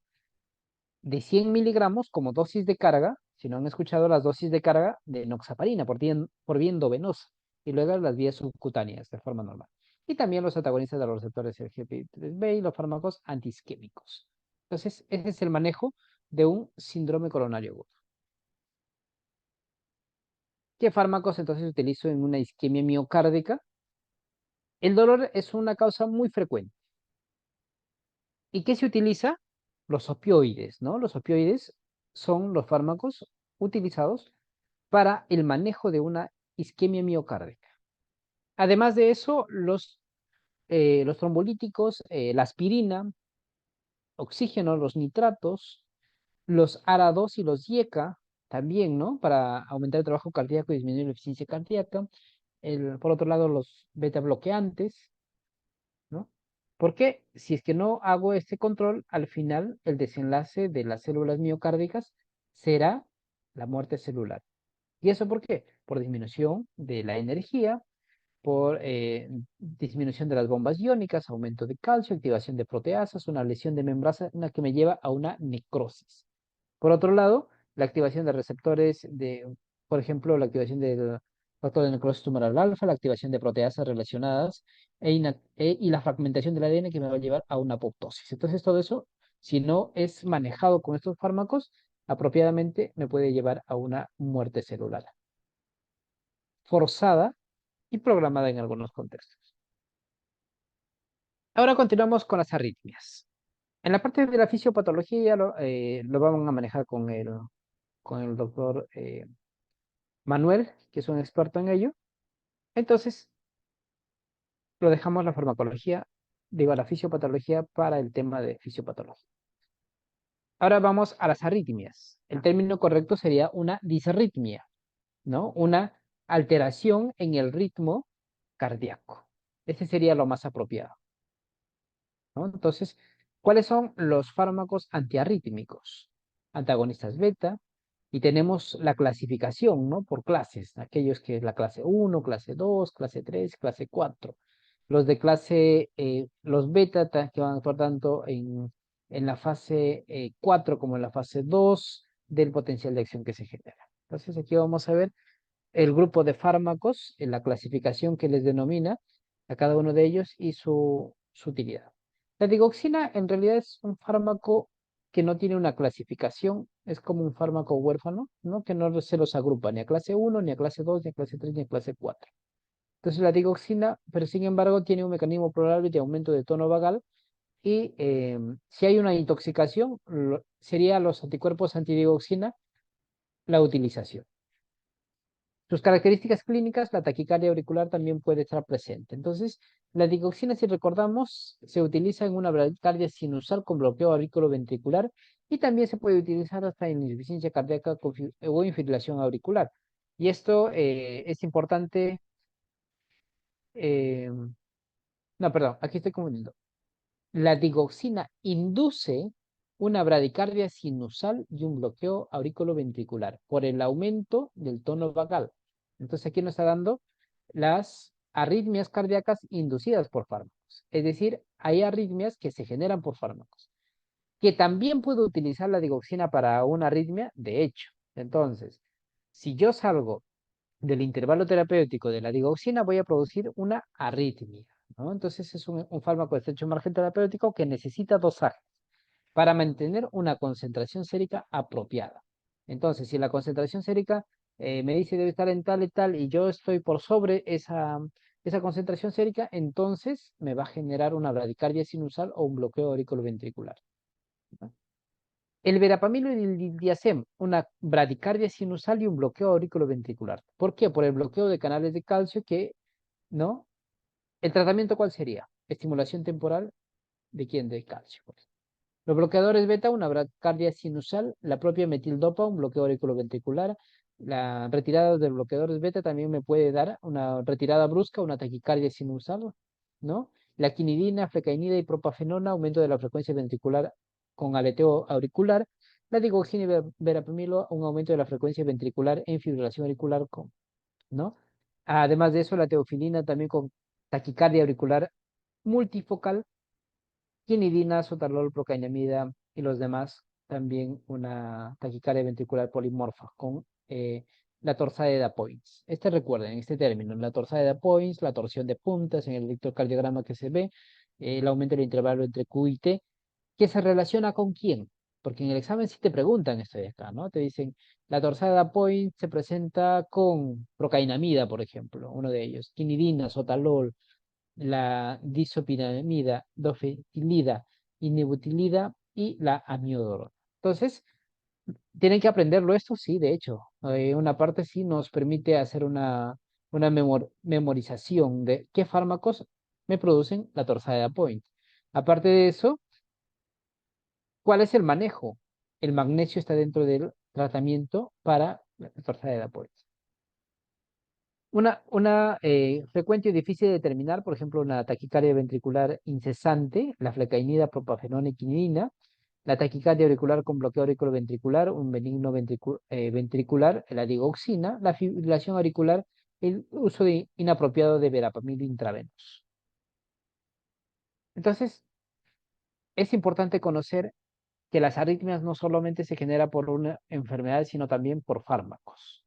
de 100 miligramos como dosis de carga. Si no han escuchado las dosis de carga de enoxaparina por vía endovenosa y luego las vías subcutáneas de forma normal. Y también los antagonistas de los receptores CGP3B y los fármacos antiisquémicos. Entonces, ese es el manejo de un síndrome coronario agudo. ¿Qué fármacos entonces utilizo en una isquemia miocárdica? El dolor es una causa muy frecuente. ¿Y qué se utiliza? Los opioides, ¿no? Los opioides son los fármacos utilizados para el manejo de una isquemia miocárdica. Además de eso, los trombolíticos, la aspirina, oxígeno, los nitratos, los ARA2 y los IECA también, ¿no? Para aumentar el trabajo cardíaco y disminuir la eficiencia cardíaca. Por otro lado, los beta bloqueantes, ¿no? Porque si es que no hago este control, al final el desenlace de las células miocárdicas será la muerte celular. ¿Y eso por qué? Por disminución de la energía, por disminución de las bombas iónicas, aumento de calcio, activación de proteasas, una lesión de membrana que me lleva a una necrosis. Por otro lado, la activación de receptores por ejemplo, la activación del factor de necrosis tumoral alfa, la activación de proteasas relacionadas y la fragmentación del ADN que me va a llevar a una apoptosis. Entonces, todo eso, si no es manejado con estos fármacos apropiadamente, me puede llevar a una muerte celular forzada y programada en algunos contextos. Ahora continuamos con las arritmias. En la parte de la fisiopatología ya lo vamos a manejar con el doctor Manuel, que es un experto en ello. Entonces, lo dejamos la farmacología, digo, la fisiopatología para el tema de fisiopatología. Ahora vamos a las arritmias. El término correcto sería una disarritmia, ¿no? Una alteración en el ritmo cardíaco. Ese sería lo más apropiado, ¿no? Entonces, ¿cuáles son los fármacos antiarrítmicos? Antagonistas beta, y tenemos la clasificación, ¿no? Por clases, aquellos que es la clase 1, clase 2, clase 3, clase 4. Los de clase, los beta que van a actuar tanto en la fase 4 como en la fase 2 del potencial de acción que se genera. Entonces aquí vamos a ver el grupo de fármacos, en la clasificación que les denomina a cada uno de ellos y su utilidad. La digoxina en realidad es un fármaco que no tiene una clasificación, es como un fármaco huérfano, ¿no? Que no se los agrupa ni a clase 1, ni a clase 2, ni a clase 3, ni a clase 4. Entonces la digoxina, pero sin embargo tiene un mecanismo probable de aumento de tono vagal y si hay una intoxicación, sería los anticuerpos antidigoxina la utilización. Sus características clínicas, la taquicardia auricular también puede estar presente. Entonces, la digoxina, si recordamos, se utiliza en una bradicardia sinusal con bloqueo auriculoventricular y también se puede utilizar hasta en insuficiencia cardíaca o en fibrilación auricular. Y esto es importante. eh, no, perdón, aquí estoy confundiendo. La digoxina induce una bradicardia sinusal y un bloqueo auriculoventricular por el aumento del tono vagal. Entonces aquí nos está dando las arritmias cardíacas inducidas por fármacos. Es decir, hay arritmias que se generan por fármacos. Que también puedo utilizar la digoxina para una arritmia, de hecho. Entonces, si yo salgo del intervalo terapéutico de la digoxina, voy a producir una arritmia, ¿no? Entonces es un fármaco de estrecho margen terapéutico que necesita dosaje para mantener una concentración sérica apropiada. Entonces, si la concentración sérica me dice debe estar en tal y tal y yo estoy por sobre esa concentración sérica, entonces me va a generar una bradicardia sinusal o un bloqueo auriculoventricular, ¿no? El verapamilo y el diltiazem, una bradicardia sinusal y un bloqueo auriculoventricular. ¿Por qué? Por el bloqueo de canales de calcio que, ¿no? ¿El tratamiento cuál sería? Estimulación temporal de quién? De calcio. Los bloqueadores beta, una bradicardia sinusal, la propia metildopa, un bloqueo auriculoventricular. La retirada de bloqueadores beta también me puede dar una retirada brusca, una taquicardia sinusal, ¿no? La quinidina, flecainida y propafenona, aumento de la frecuencia ventricular con aleteo auricular. La digoxina y verapamilo, un aumento de la frecuencia ventricular en fibrilación auricular, ¿no? Además de eso, la teofilina también con taquicardia auricular multifocal, quinidina, sotalol, procainamida y los demás, también una taquicardia ventricular polimorfa con la torsade de Dapoins. Recuerden, este término, la torsade de Dapoins, la torsión de puntas en el electrocardiograma que se ve, el aumento del intervalo entre Q y T, que se relaciona con quién, porque en el examen sí te preguntan esto de acá, ¿no? Te dicen, la torsade de Dapoins se presenta con procainamida, por ejemplo, uno de ellos, quinidina, sotalol, la disopinamida, dofetilida, inebutilida y la amiodoro. Entonces, tienen que aprenderlo esto, sí, de hecho. Una parte sí nos permite hacer una memorización de qué fármacos me producen la torsada de Point. Aparte de eso, ¿cuál es el manejo? El magnesio está dentro del tratamiento para la torsada de Point. Una frecuente y difícil de determinar, por ejemplo, una taquicardia ventricular incesante, la flecainida, propafenona y quinidina, la taquicardia auricular con bloqueo auriculoventricular, un benigno ventricular, la digoxina, la fibrilación auricular, el uso inapropiado de verapamil intravenoso. Entonces, es importante conocer que las arritmias no solamente se generan por una enfermedad, sino también por fármacos,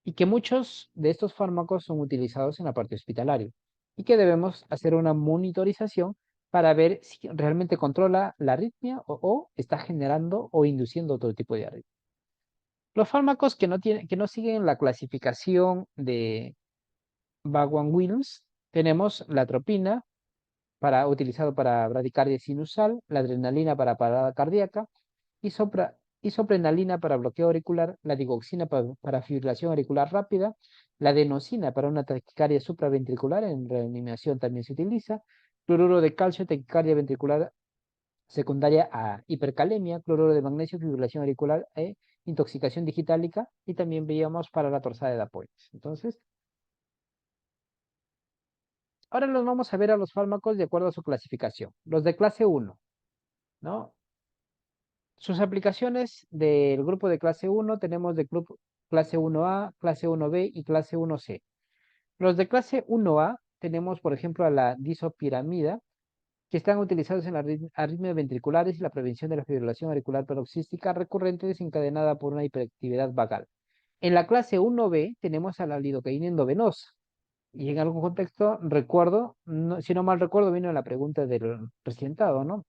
y que muchos de estos fármacos son utilizados en la parte hospitalaria y que debemos hacer una monitorización para ver si realmente controla la arritmia o está generando o induciendo otro tipo de arritmia. Los fármacos que no siguen la clasificación de Vaughan-Williams, tenemos la atropina, utilizado para bradicardia sinusal, la adrenalina para parada cardíaca y isoprenalina para bloqueo auricular, la digoxina para fibrilación auricular rápida, la adenosina para una taquicardia supraventricular, en reanimación también se utiliza, cloruro de calcio, taquicardia ventricular secundaria a hipercalemia, cloruro de magnesio, fibrilación auricular e intoxicación digitálica, y también veíamos para la torsada de Dapoites. Entonces, ahora los vamos a ver a los fármacos de acuerdo a su clasificación. Los de clase 1, ¿no? Sus aplicaciones del grupo de clase 1 tenemos de grupo clase 1A, clase 1B y clase 1C. Los de clase 1A tenemos, por ejemplo, a la disopiramida, que están utilizados en las arritmias ventriculares y la prevención de la fibrilación auricular paroxística recurrente desencadenada por una hiperactividad vagal. En la clase 1B tenemos a la lidocaína endovenosa. Y en algún contexto, recuerdo, si no mal recuerdo, vino la pregunta del recientado, ¿no?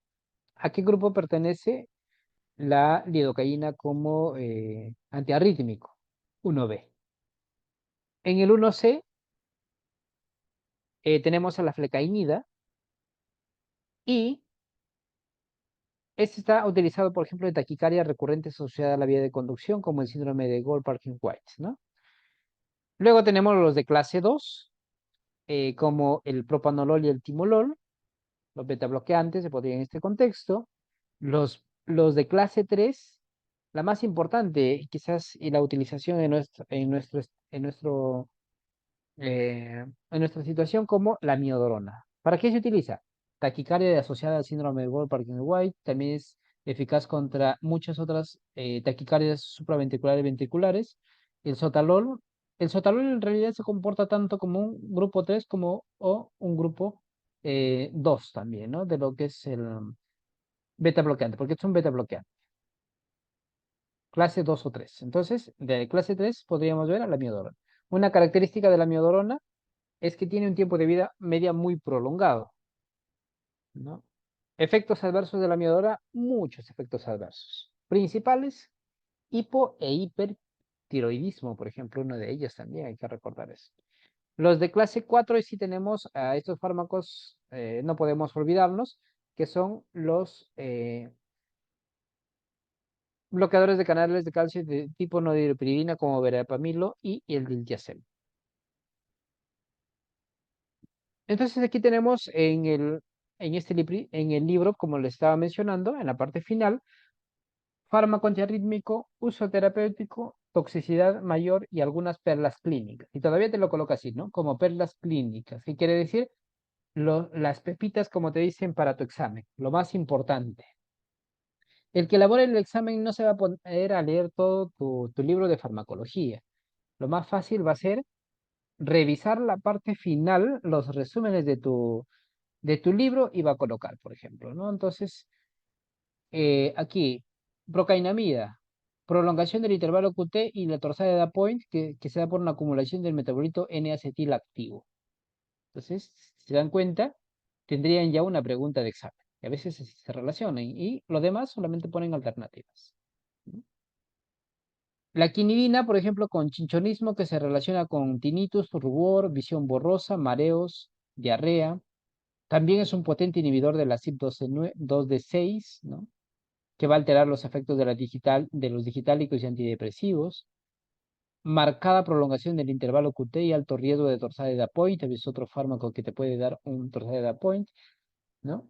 ¿A qué grupo pertenece la lidocaína como antiarrítmico? 1B. En el 1C tenemos a la flecainida y este está utilizado, por ejemplo, en taquicardia recurrente asociada a la vía de conducción, como el síndrome de Gold-Parkin-White, ¿no? Luego tenemos los de clase 2, como el propanolol y el timolol, los betabloqueantes se podrían en este contexto. Los de clase 3, la más importante, quizás, y la utilización en nuestra situación como la miodorona. ¿Para qué se utiliza? Taquicardia asociada al síndrome de Gold-Parkinson-White, también es eficaz contra muchas otras taquicardias supraventriculares y ventriculares. El sotalol, el sotalol en realidad se comporta tanto como un grupo 3 como o un grupo 2 también, ¿no? De lo que es el beta bloqueante, porque es un beta bloqueante, clase 2 o 3. Entonces, de clase 3 podríamos ver a la miodorona. Una característica de la miodorona es que tiene un tiempo de vida media muy prolongado, ¿no? Efectos adversos de la miodora, muchos efectos adversos. Principales, hipo e hipertiroidismo, por ejemplo, uno de ellos también, hay que recordar eso. Los de clase 4, y sí tenemos a estos fármacos, no podemos olvidarnos, que son los bloqueadores de canales de calcio de tipo nodiopiridina como verapamilo y el diltiazem. Entonces aquí tenemos en el libro, como le estaba mencionando, en la parte final, fármaco antiarrítmico, uso terapéutico, toxicidad mayor y algunas perlas clínicas. Y todavía te lo coloca así, ¿no? Como perlas clínicas. ¿Qué quiere decir? Las pepitas, como te dicen, para tu examen. Lo más importante. El que elabore el examen no se va a poner a leer todo tu libro de farmacología. Lo más fácil va a ser revisar la parte final, los resúmenes de tu libro y va a colocar, por ejemplo, ¿no? Entonces, aquí, procainamida, prolongación del intervalo QT y la torsada de Dapoint, que se da por una acumulación del metabolito N-acetilactivo. Entonces, si se dan cuenta, tendrían ya una pregunta de examen. Y a veces se relacionan y lo demás solamente ponen alternativas. La quinidina, por ejemplo, con chinchonismo que se relaciona con tinnitus, rubor, visión borrosa, mareos, diarrea. También es un potente inhibidor de la CYP2D6, ¿no? Que va a alterar los efectos de los digitálicos y antidepresivos. Marcada prolongación del intervalo QT y alto riesgo de torsada de Dapoint. Es otro fármaco que te puede dar un torsada de Dapoint, ¿no?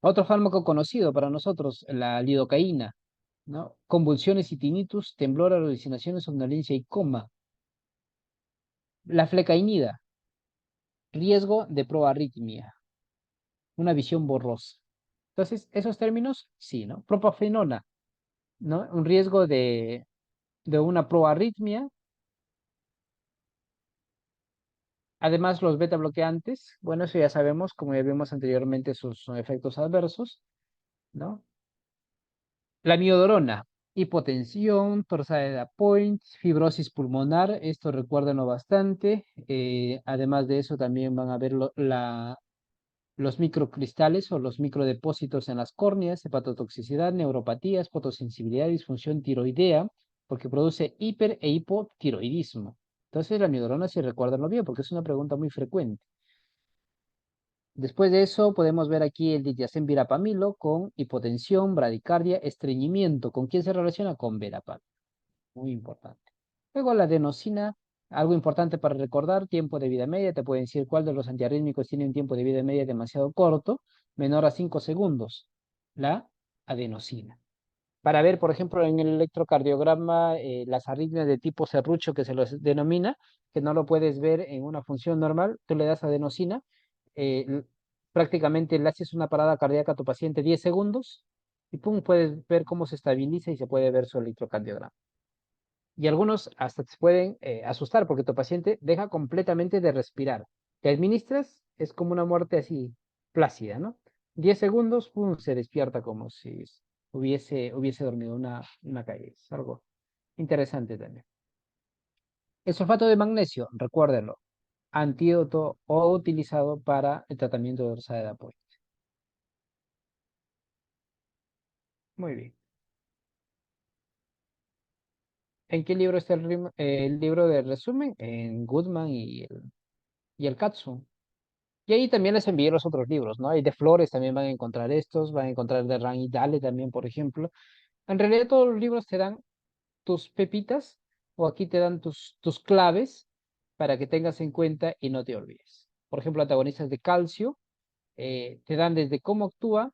Otro fármaco conocido para nosotros, la lidocaína, ¿no? Convulsiones y tinnitus, temblor, alucinaciones, somnolencia y coma. La flecainida, riesgo de proarritmia, una visión borrosa. Entonces, esos términos, sí, ¿no? Propafenona, ¿no? Un riesgo de una proarritmia. Además, los beta bloqueantes, bueno, eso ya sabemos, como ya vimos anteriormente, sus efectos adversos, ¿no? La miodorona, hipotensión, torsada de Dapoint, fibrosis pulmonar, esto recuérdenlo bastante. Además de eso, también van a ver los microcristales o los microdepósitos en las córneas, hepatotoxicidad, neuropatías, fotosensibilidad, disfunción tiroidea, porque produce hiper e hipotiroidismo. Entonces, la miodorona, si recuérdenlo bien, porque es una pregunta muy frecuente. Después de eso podemos ver aquí el ditiacén virapamilo con hipotensión, bradicardia, estreñimiento. ¿Con quién se relaciona? Con verapamilo. Muy importante. Luego la adenosina, algo importante para recordar, tiempo de vida media. Te pueden decir cuál de los antiarrítmicos tiene un tiempo de vida media demasiado corto, menor a 5 segundos. La adenosina. Para ver, por ejemplo, en el electrocardiograma, las arritmias de tipo serrucho que se los denomina, que no lo puedes ver en una función normal, tú le das adenosina, eh, l- prácticamente le haces una parada cardíaca a tu paciente 10 segundos y pum, puedes ver cómo se estabiliza y se puede ver su electrocardiograma. Y algunos hasta te pueden asustar porque tu paciente deja completamente de respirar. Te administras, es como una muerte así plácida, ¿no? 10 segundos, pum, se despierta como si hubiese dormido una caída. Es algo interesante también. El sulfato de magnesio, recuérdenlo, antídoto o utilizado para el tratamiento de dorsal de apoyo. Muy bien. ¿En qué libro está el libro de resumen? En Goodman y el Katsu. Y ahí también les envié los otros libros, ¿no? Hay de Flores, también van a encontrar estos, van a encontrar de Ran y Dale también, por ejemplo. En realidad todos los libros te dan tus pepitas o aquí te dan tus claves para que tengas en cuenta y no te olvides. Por ejemplo, antagonistas de calcio, te dan desde cómo actúa,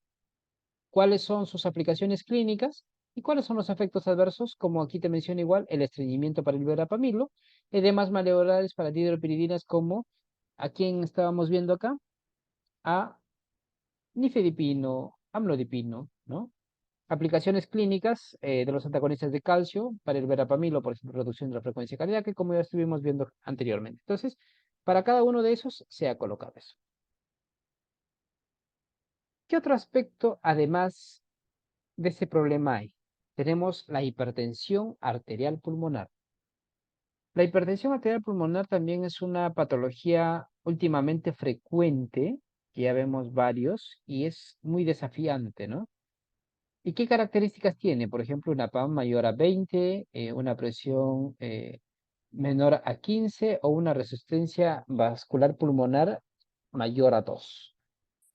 cuáles son sus aplicaciones clínicas y cuáles son los efectos adversos, como aquí te menciono igual, el estreñimiento para el verapamilo, y demás maleolares para dihidropiridinas como a quien estábamos viendo acá, a nifedipino, amlodipino, ¿no? Aplicaciones clínicas de los antagonistas de calcio para el verapamilo, por ejemplo, reducción de la frecuencia cardíaca, como ya estuvimos viendo anteriormente. Entonces, para cada uno de esos se ha colocado eso. ¿Qué otro aspecto, además de ese problema hay? Tenemos la hipertensión arterial pulmonar. La hipertensión arterial pulmonar también es una patología últimamente frecuente, que ya vemos varios, y es muy desafiante, ¿no? ¿Y qué características tiene? Por ejemplo, una PAM mayor a 20, una presión menor a 15 o una resistencia vascular pulmonar mayor a 2.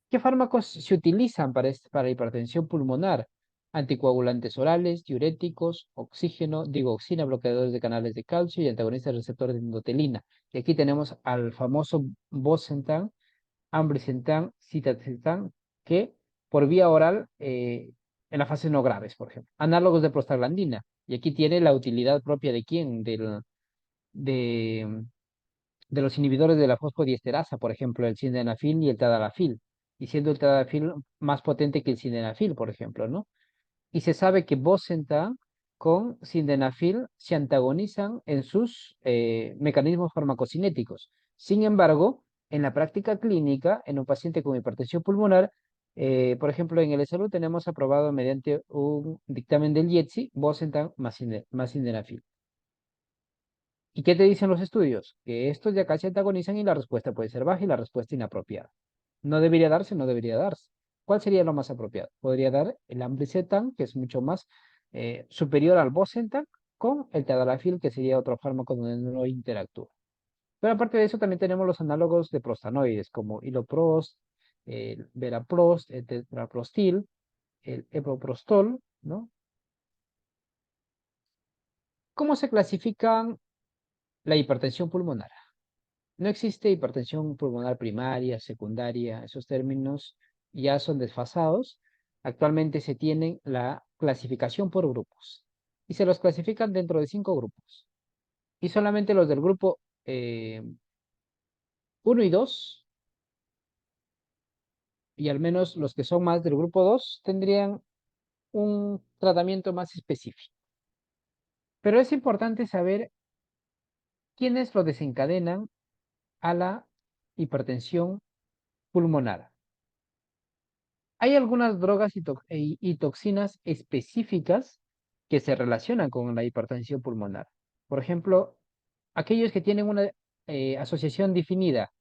¿Qué fármacos se utilizan para hipertensión pulmonar? Anticoagulantes orales, diuréticos, digoxina, bloqueadores de canales de calcio y antagonistas de receptores de endotelina. Y aquí tenemos al famoso Bosentan, ambrisentan, citacetan, que por vía oral en las fases no graves, por ejemplo. Análogos de prostaglandina. Y aquí tiene la utilidad propia de quién, de, de los inhibidores de la fosfodiesterasa, por ejemplo, el sildenafil y el tadalafil. Y siendo el tadalafil más potente que el sildenafil, por ejemplo, ¿no? Y se sabe que Bosentan con sildenafil se antagonizan en sus mecanismos farmacocinéticos. Sin embargo, en la práctica clínica, en un paciente con hipertensión pulmonar, por ejemplo, en el salud tenemos aprobado mediante un dictamen del IETSI, Bosentan más sildenafil. ¿Y qué te dicen los estudios? Que estos ya casi antagonizan y la respuesta puede ser baja y la respuesta inapropiada. No debería darse, no debería darse. ¿Cuál sería lo más apropiado? Podría dar el ambricetan, que es mucho más superior al bosentan, con el tadalafil, que sería otro fármaco donde no interactúa. Pero aparte de eso, también tenemos los análogos de prostanoides, como iloprost, el veraprost, el tetraprostil, el epoprostol, ¿no? ¿Cómo se clasifican la hipertensión pulmonar? No existe hipertensión pulmonar primaria, secundaria, esos términos ya son desfasados. Actualmente se tiene la clasificación por grupos y se los clasifican dentro de 5 grupos. Y solamente los del grupo 1 y 2, y al menos los que son más del grupo 2, tendrían un tratamiento más específico. Pero es importante saber quiénes lo desencadenan a la hipertensión pulmonar. Hay algunas drogas y toxinas específicas que se relacionan con la hipertensión pulmonar. Por ejemplo, aquellos que tienen una asociación definida,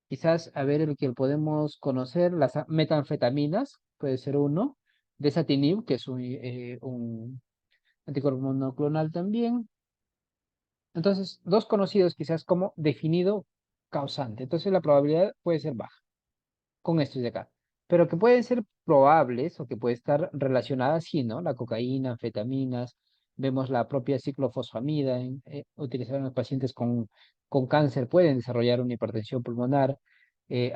quizás a ver el que podemos conocer, las metanfetaminas, puede ser uno, desatinib, que es un anticuerpo monoclonal también. Entonces, dos conocidos quizás como definido causante. Entonces, la probabilidad puede ser baja. con estos de acá. Pero que pueden ser probables o que puede estar relacionadas, sí, ¿no? La cocaína, anfetaminas, vemos la propia ciclofosfamida, utilizada en los pacientes con cáncer, pueden desarrollar una hipertensión pulmonar,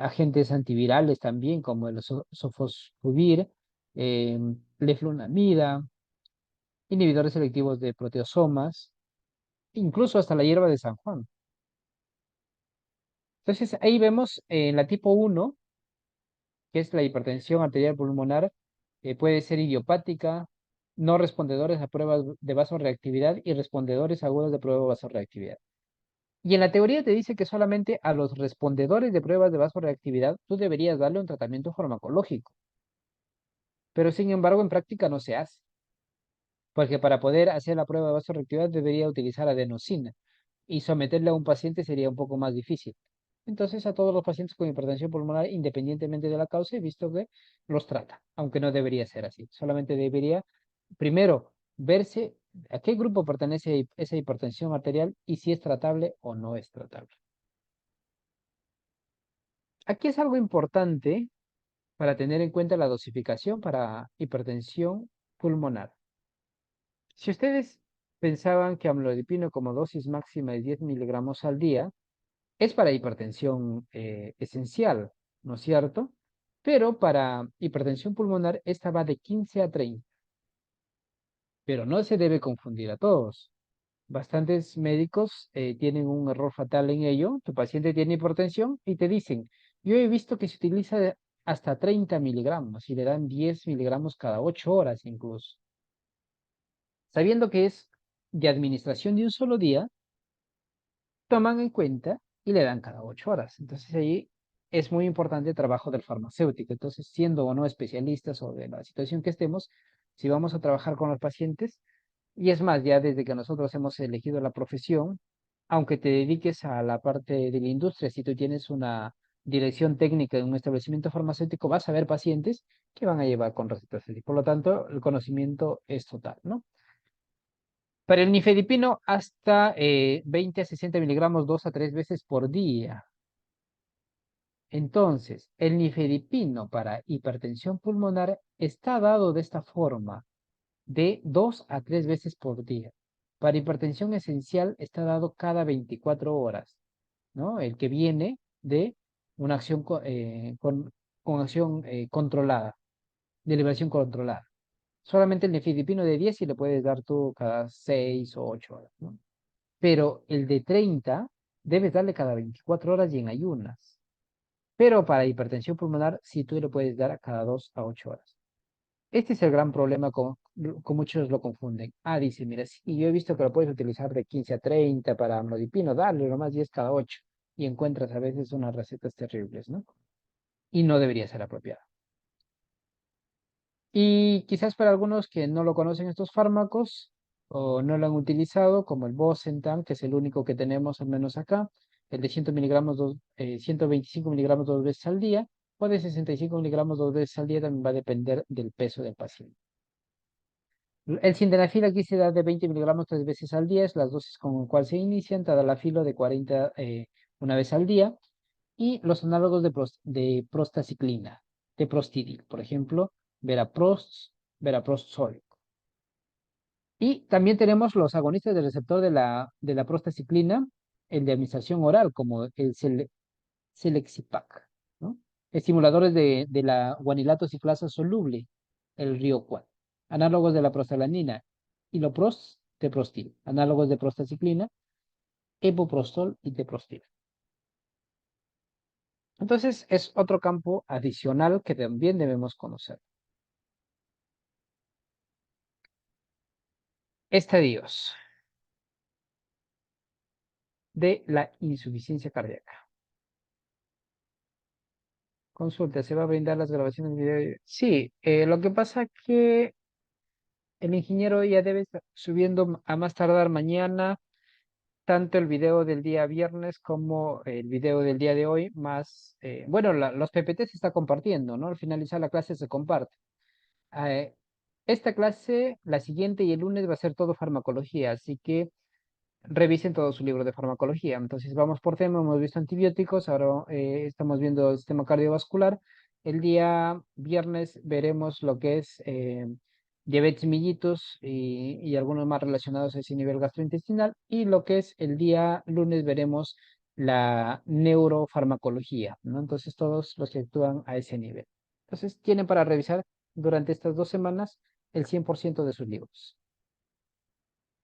agentes antivirales también, como el sofosbuvir, eh, leflunomida, inhibidores selectivos de proteosomas, incluso hasta la hierba de San Juan. Entonces, ahí vemos en la tipo 1 que es la hipertensión arterial pulmonar, puede ser idiopática, no respondedores a pruebas de vasoreactividad y respondedores agudos de prueba de vasoreactividad. Y en la teoría te dice que solamente a los respondedores de pruebas de vasoreactividad tú deberías darle un tratamiento farmacológico, pero sin embargo en práctica no se hace, porque para poder hacer la prueba de vasoreactividad debería utilizar adenosina y someterle a un paciente sería un poco más difícil. Entonces, a todos los pacientes con hipertensión pulmonar, independientemente de la causa, he visto que los trata, aunque no debería ser así. Solamente debería, primero, verse a qué grupo pertenece esa hipertensión arterial y si es tratable o no es tratable. Aquí es algo importante para tener en cuenta la dosificación para hipertensión pulmonar. Si ustedes pensaban que amlodipino como dosis máxima de 10 miligramos al día, es para hipertensión esencial, ¿no es cierto? Pero para hipertensión pulmonar, esta va de 15 a 30. Pero no se debe confundir a todos. Bastantes médicos tienen un error fatal en ello. Tu paciente tiene hipertensión y te dicen, yo he visto que se utiliza hasta 30 miligramos y le dan 10 miligramos cada 8 horas incluso. Sabiendo que es de administración de un solo día, toman en cuenta y le dan cada 8 horas. Entonces ahí es muy importante el trabajo del farmacéutico. Entonces, siendo o no especialistas o de la situación que estemos, si vamos a trabajar con los pacientes, y es más, ya desde que nosotros hemos elegido la profesión, aunque te dediques a la parte de la industria, si tú tienes una dirección técnica en un establecimiento farmacéutico, vas a ver pacientes que van a llevar con recetas así. Por lo tanto, el conocimiento es total, ¿no? Para el nifedipino, hasta 20 a 60 miligramos 2 a 3 veces por día. Entonces, el nifedipino para hipertensión pulmonar está dado de esta forma, de 2 a 3 veces por día. Para hipertensión esencial está dado cada 24 horas, ¿no? El que viene de una acción con acción controlada, de liberación controlada. Solamente el nifedipino de 10 si le puedes dar tú cada 6 o 8 horas, ¿no? Pero el de 30 debes darle cada 24 horas y en ayunas. Pero para hipertensión pulmonar, sí tú le puedes dar a cada 2 a 8 horas. Este es el gran problema con muchos lo confunden. Ah, dice, mira, sí, yo he visto que lo puedes utilizar de 15 a 30 para amlodipino, dale nomás 10 cada 8. Y encuentras a veces unas recetas terribles, ¿no? Y no debería ser apropiado. Y quizás para algunos que no lo conocen estos fármacos o no lo han utilizado, como el Bosentan, que es el único que tenemos al menos acá, el de 100 miligramos 125 miligramos 2 veces al día, o de 65 miligramos 2 veces al día, también va a depender del peso del paciente. El sildenafil aquí se da de 20 miligramos 3 veces al día, es las dosis con las cuales se inician, tadalafilo de 40 una vez al día, y los análogos de prostaciclina, de prostidil, por ejemplo, Veraprost Sol. Y también tenemos los agonistas del receptor de la prostaciclina, el de administración oral, como el Celexipac, ¿no? Estimuladores de la guanilato ciclasa soluble, el Rioquat. Análogos de la prostaglandina, Iloprost, Teprostil. Análogos de prostaciclina, Epoprostol y Teprostil. Entonces, es otro campo adicional que también debemos conocer. Estadios de la insuficiencia cardíaca. Consulta, ¿se va a brindar las grabaciones de video? Sí, lo que pasa que el ingeniero ya debe estar subiendo a más tardar mañana tanto el video del día viernes como el video del día de hoy, más, bueno, los PPT se está compartiendo, ¿no? Al finalizar la clase se comparte. Eh, Esta clase, la siguiente y el lunes va a ser todo farmacología, así que revisen todo su libro de farmacología. Entonces vamos por tema, hemos visto antibióticos, ahora estamos viendo el sistema cardiovascular El día viernes veremos lo que es diabetes mellitus y algunos más relacionados a ese nivel gastrointestinal. Y lo que es el día lunes veremos la neurofarmacología, ¿no? Entonces, todos los que actúan a ese nivel. Entonces, tienen para revisar durante estas 2 semanas el 100% de sus libros.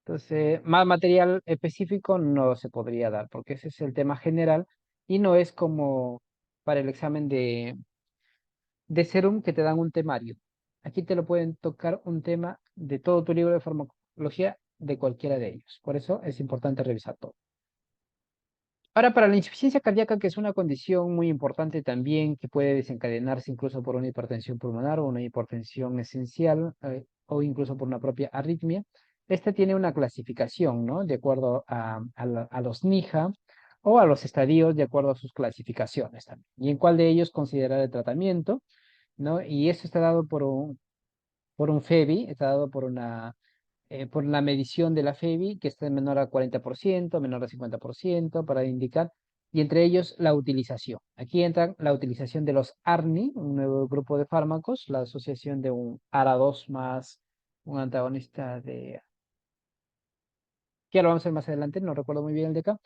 Entonces, más material específico no se podría dar, porque ese es el tema general y no es como para el examen de Serum que te dan un temario. Aquí te lo pueden tocar un tema de todo tu libro de farmacología, de cualquiera de ellos. Por eso es importante revisar todo. Ahora, para la insuficiencia cardíaca, que es una condición muy importante también, que puede desencadenarse incluso por una hipertensión pulmonar o una hipertensión esencial, o incluso por una propia arritmia, esta tiene una clasificación, ¿no? De acuerdo a los NIHA o a los estadios, de acuerdo a sus clasificaciones también. Y en cuál de ellos considerar el tratamiento, ¿no? Y esto está dado por un FEBI, está dado por la medición de la FEBI, que está menor a 40%, menor a 50%, para indicar, y entre ellos la utilización. Aquí entra la utilización de los ARNI, un nuevo grupo de fármacos, la asociación de un ARA2 más un antagonista que ya lo vamos a ver más adelante, no recuerdo muy bien el de acá,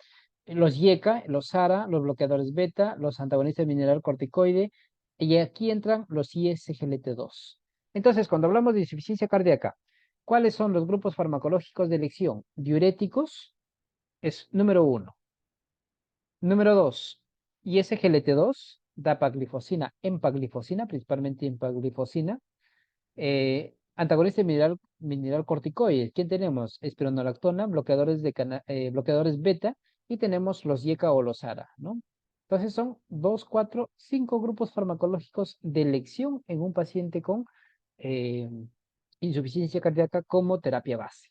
los YECA, los ARA, los bloqueadores beta, los antagonistas mineral corticoide, y aquí entran los ISGLT2. Entonces, cuando hablamos de insuficiencia cardíaca, ¿cuáles son los grupos farmacológicos de elección? Diuréticos es número 1. Número 2, ISGLT2, dapaglifosina, empaglifosina, principalmente empaglifosina, antagonista mineral corticoide. ¿Quién tenemos? Espironolactona, bloqueadores beta, y tenemos los YECA o los ARA, ¿no? Entonces son 2, 4, 5 grupos farmacológicos de elección en un paciente con eh, insuficiencia cardíaca como terapia base.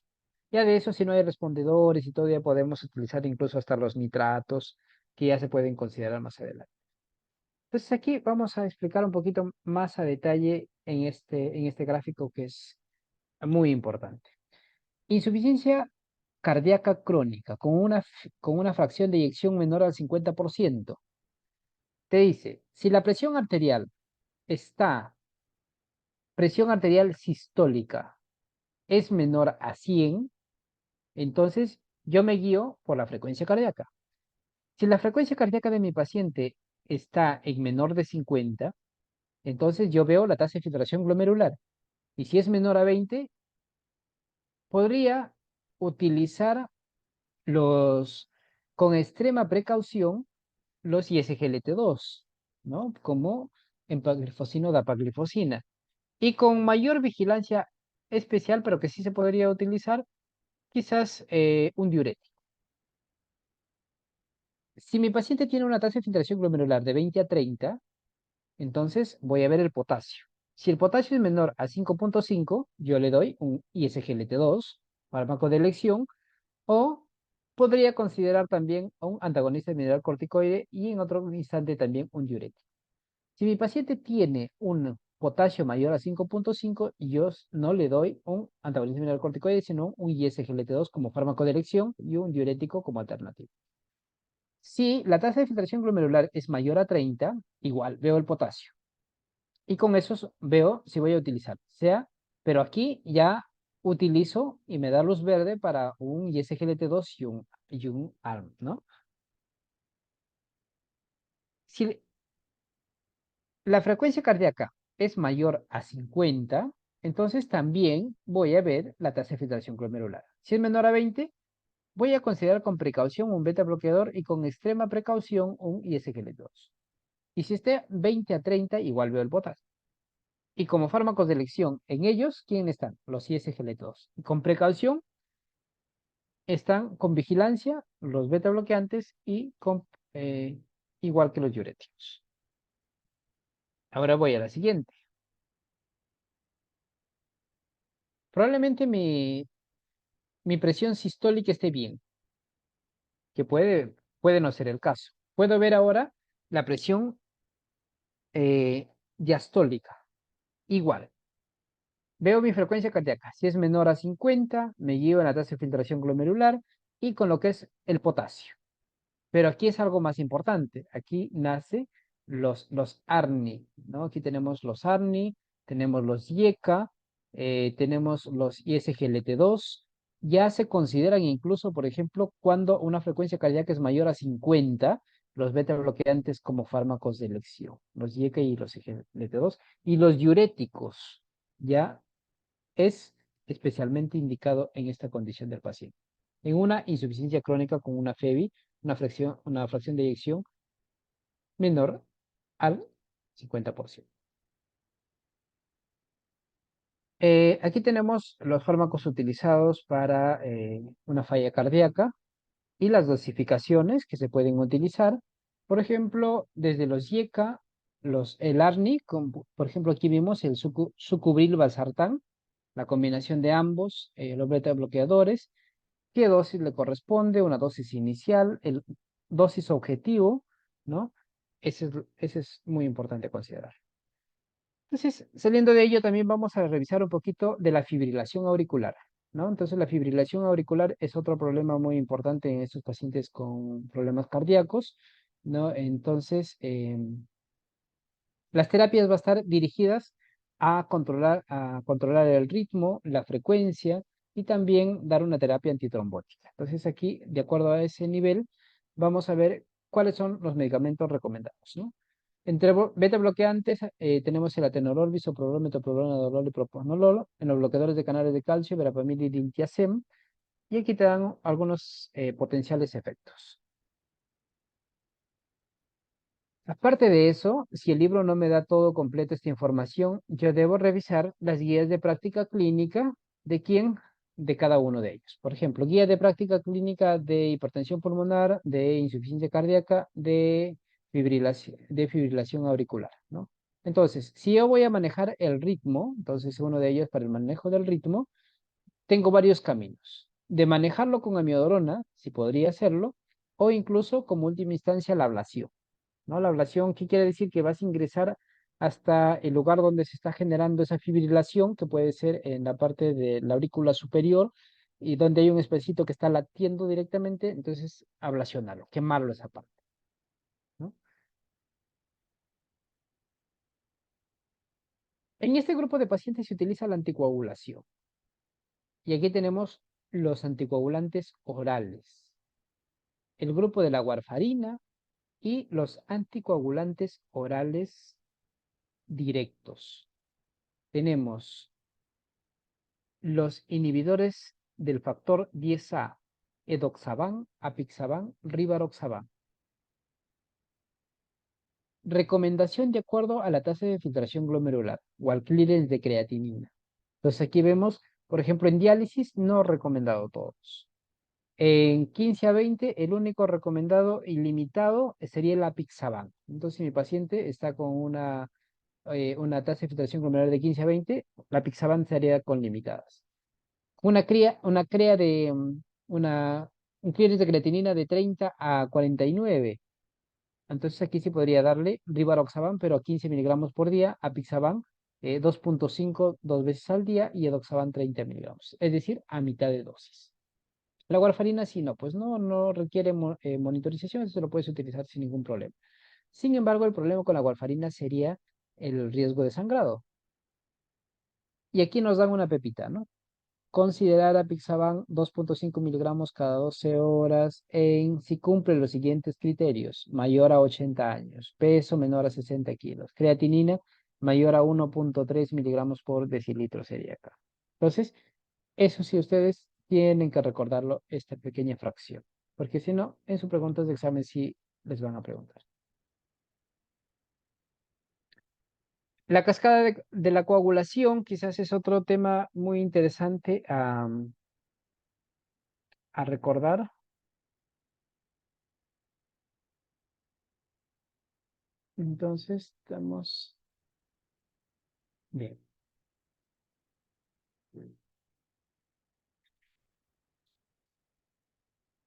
Ya de eso, si no hay respondedores y todo, ya podemos utilizar incluso hasta los nitratos, que ya se pueden considerar más adelante. Entonces aquí vamos a explicar un poquito más a detalle en este gráfico que es muy importante. Insuficiencia cardíaca crónica con una fracción de eyección menor al 50%. Te dice, si la presión arterial sistólica es menor a 100, entonces yo me guío por la frecuencia cardíaca. Si la frecuencia cardíaca de mi paciente está en menor de 50, entonces yo veo la tasa de filtración glomerular. Y si es menor a 20, podría utilizar con extrema precaución, los ISGLT2, ¿no? Como empaglifosina o dapaglifosina. Y con mayor vigilancia especial, pero que sí se podría utilizar, quizás un diurético. Si mi paciente tiene una tasa de filtración glomerular de 20 a 30, entonces voy a ver el potasio. Si el potasio es menor a 5.5, yo le doy un ISGLT2, fármaco de elección, o podría considerar también un antagonista mineral corticoide y en otro instante también un diurético. Si mi paciente tiene un potasio mayor a 5.5, yo no le doy un antagonista mineral corticoide, sino un ISGLT2 como fármaco de elección y un diurético como alternativa. Si la tasa de filtración glomerular es mayor a 30, igual veo el potasio. Y con eso veo si voy a utilizar, pero aquí ya utilizo y me da luz verde para un ISGLT2 y un ARM, ¿no? Si la frecuencia cardíaca es mayor a 50, entonces también voy a ver la tasa de filtración glomerular. Si es menor a 20, voy a considerar con precaución un beta bloqueador y con extrema precaución un ISGLT2. Y si esté 20 a 30, igual veo el potasio. Y como fármacos de elección, en ellos, ¿quién están? Los ISGLT2. Y con precaución, están con vigilancia los beta bloqueantes y igual que los diuréticos. Ahora voy a la siguiente. Probablemente mi presión sistólica esté bien, que puede no ser el caso. Puedo ver ahora la presión diastólica. Igual. Veo mi frecuencia cardíaca. Si es menor a 50, me guío en la tasa de filtración glomerular y con lo que es el potasio. Pero aquí es algo más importante. Aquí nace los ARNI, ¿no? Aquí tenemos los ARNI, tenemos los IECA, tenemos los ISGLT2. Ya se consideran incluso, por ejemplo, cuando una frecuencia cardíaca es mayor a 50, los beta bloqueantes como fármacos de elección, los IECA y los ISGLT2, y los diuréticos, ya es especialmente indicado en esta condición del paciente. En una insuficiencia crónica con una FEBI, una fracción de eyección menor al 50%. Aquí tenemos los fármacos utilizados para una falla cardíaca y las dosificaciones que se pueden utilizar. Por ejemplo, desde los IECA, el ARNI, por ejemplo, aquí vimos el sucubril valsartán, la combinación de ambos, los beta bloqueadores. ¿Qué dosis le corresponde? Una dosis inicial, el dosis objetivo, ¿no? Ese es muy importante considerar. Entonces, saliendo de ello, también vamos a revisar un poquito de la fibrilación auricular, ¿no? Entonces, la fibrilación auricular es otro problema muy importante en estos pacientes con problemas cardíacos, ¿no? Entonces, las terapias van a estar dirigidas a controlar el ritmo, la frecuencia y también dar una terapia antitrombótica. Entonces, aquí, de acuerdo a ese nivel, vamos a ver cuáles son los medicamentos recomendados, ¿no? Entre beta bloqueantes tenemos el atenolol, bisoprolol, metoprolol, nadolol y propranolol. En los bloqueadores de canales de calcio, verapamil y diltiazem. Y aquí te dan algunos potenciales efectos. Aparte de eso, si el libro no me da todo completo esta información, yo debo revisar las guías de práctica clínica de quién, de cada uno de ellos. Por ejemplo, guía de práctica clínica de hipertensión pulmonar, de insuficiencia cardíaca, de fibrilación auricular, ¿no? Entonces, si yo voy a manejar el ritmo, entonces uno de ellos para el manejo del ritmo, tengo varios caminos. De manejarlo con amiodarona, si podría hacerlo, o incluso como última instancia la ablación. ¿No? La ablación, ¿qué quiere decir? Que vas a ingresar hasta el lugar donde se está generando esa fibrilación, que puede ser en la parte de la aurícula superior, y donde hay un espacito que está latiendo directamente, entonces ablacionarlo, quemarlo esa parte, ¿no? En este grupo de pacientes se utiliza la anticoagulación. Y aquí tenemos los anticoagulantes orales, el grupo de la warfarina y los anticoagulantes orales directos. Tenemos los inhibidores del factor 10A, edoxaban, apixaban, rivaroxaban. Recomendación de acuerdo a la tasa de filtración glomerular o al clearance de creatinina. Entonces aquí vemos, por ejemplo, en diálisis no recomendado todos. En 15 a 20, el único recomendado ilimitado sería el apixaban. Entonces, si mi paciente está con una tasa de filtración glomerular de 15 a 20, la apixaban sería con limitadas. Una crea de un clearance de creatinina de 30 a 49. Entonces aquí sí podría darle rivaroxaban, pero a 15 miligramos por día, apixaban 2.5 dos veces al día y edoxaban 30 miligramos, es decir, a mitad de dosis. La warfarina sí, no, pues no requiere monitorización, eso lo puedes utilizar sin ningún problema. Sin embargo, el problema con la warfarina sería el riesgo de sangrado. Y aquí nos dan una pepita, ¿no? Considerar apixaban 2.5 miligramos cada 12 horas si cumple los siguientes criterios: mayor a 80 años, peso menor a 60 kilos, creatinina mayor a 1.3 miligramos por decilitro sería acá. Entonces, eso sí, ustedes tienen que recordarlo, esta pequeña fracción, porque si no, en sus preguntas de examen sí les van a preguntar. La cascada de la coagulación quizás es otro tema muy interesante a recordar. Entonces, estamos bien.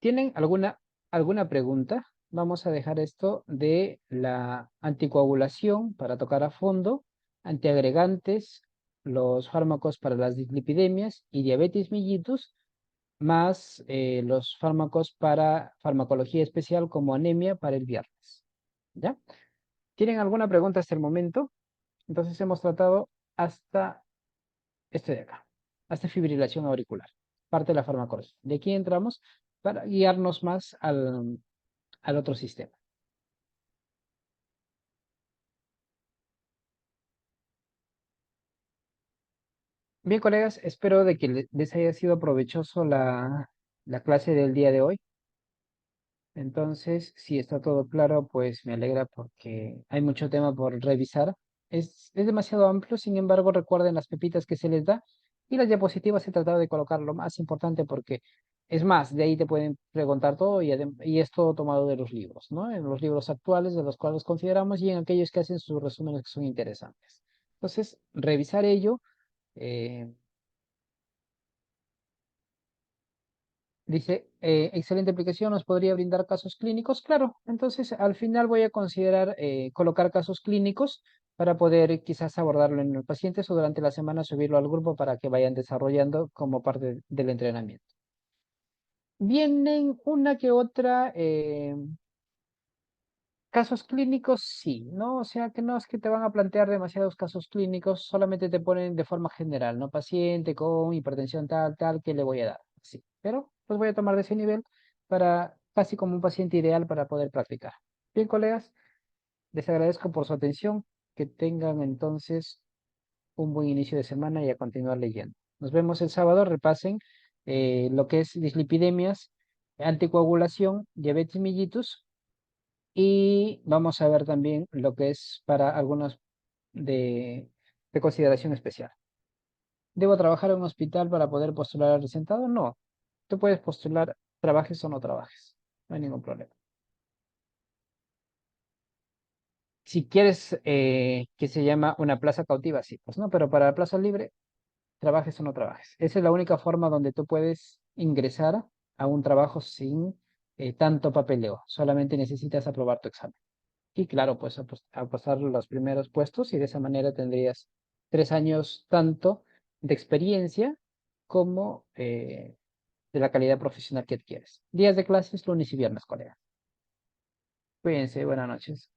¿Tienen alguna pregunta? Vamos a dejar esto de la anticoagulación para tocar a fondo, antiagregantes, los fármacos para las dislipidemias y diabetes mellitus, más los fármacos para farmacología especial como anemia para el viernes. ¿Ya? ¿Tienen alguna pregunta hasta el momento? Entonces hemos tratado hasta este de acá, hasta fibrilación auricular, parte de la farmacología. De aquí entramos para guiarnos más al otro sistema. Bien, colegas, espero de que les haya sido provechoso la clase del día de hoy. Entonces, si está todo claro, pues me alegra porque hay mucho tema por revisar. Es demasiado amplio, sin embargo, recuerden las pepitas que se les da y las diapositivas he tratado de colocar lo más importante porque es más, de ahí te pueden preguntar todo y es todo tomado de los libros, ¿no? En los libros actuales de los cuales consideramos y en aquellos que hacen sus resúmenes que son interesantes. Entonces, revisar ello. eh, Dice, excelente aplicación, ¿nos podría brindar casos clínicos? Claro, entonces al final voy a considerar colocar casos clínicos para poder quizás abordarlo en los pacientes o durante la semana subirlo al grupo para que vayan desarrollando como parte del entrenamiento. Vienen una que otra casos clínicos, sí, ¿no? O sea que no es que te van a plantear demasiados casos clínicos, solamente te ponen de forma general, ¿no? Paciente con hipertensión tal, tal, ¿qué le voy a dar? Sí, pero los voy a tomar de ese nivel para casi como un paciente ideal para poder practicar. Bien, colegas, les agradezco por su atención. Que tengan entonces un buen inicio de semana y a continuar leyendo. Nos vemos el sábado, repasen lo que es dislipidemias, anticoagulación, diabetes mellitus y vamos a ver también lo que es para algunos de consideración especial. ¿Debo trabajar en un hospital para poder postular al recentado? No. Tú puedes postular, trabajes o no trabajes. No hay ningún problema. Si quieres que se llama una plaza cautiva, sí, pues no, pero para la plaza libre, trabajes o no trabajes. Esa es la única forma donde tú puedes ingresar a un trabajo sin tanto papeleo. Solamente necesitas aprobar tu examen. Y claro, pues apostar los primeros puestos y de esa manera tendrías 3 años tanto de experiencia como de la calidad profesional que adquieres. Días de clases, lunes y viernes, colega. Cuídense, buenas noches.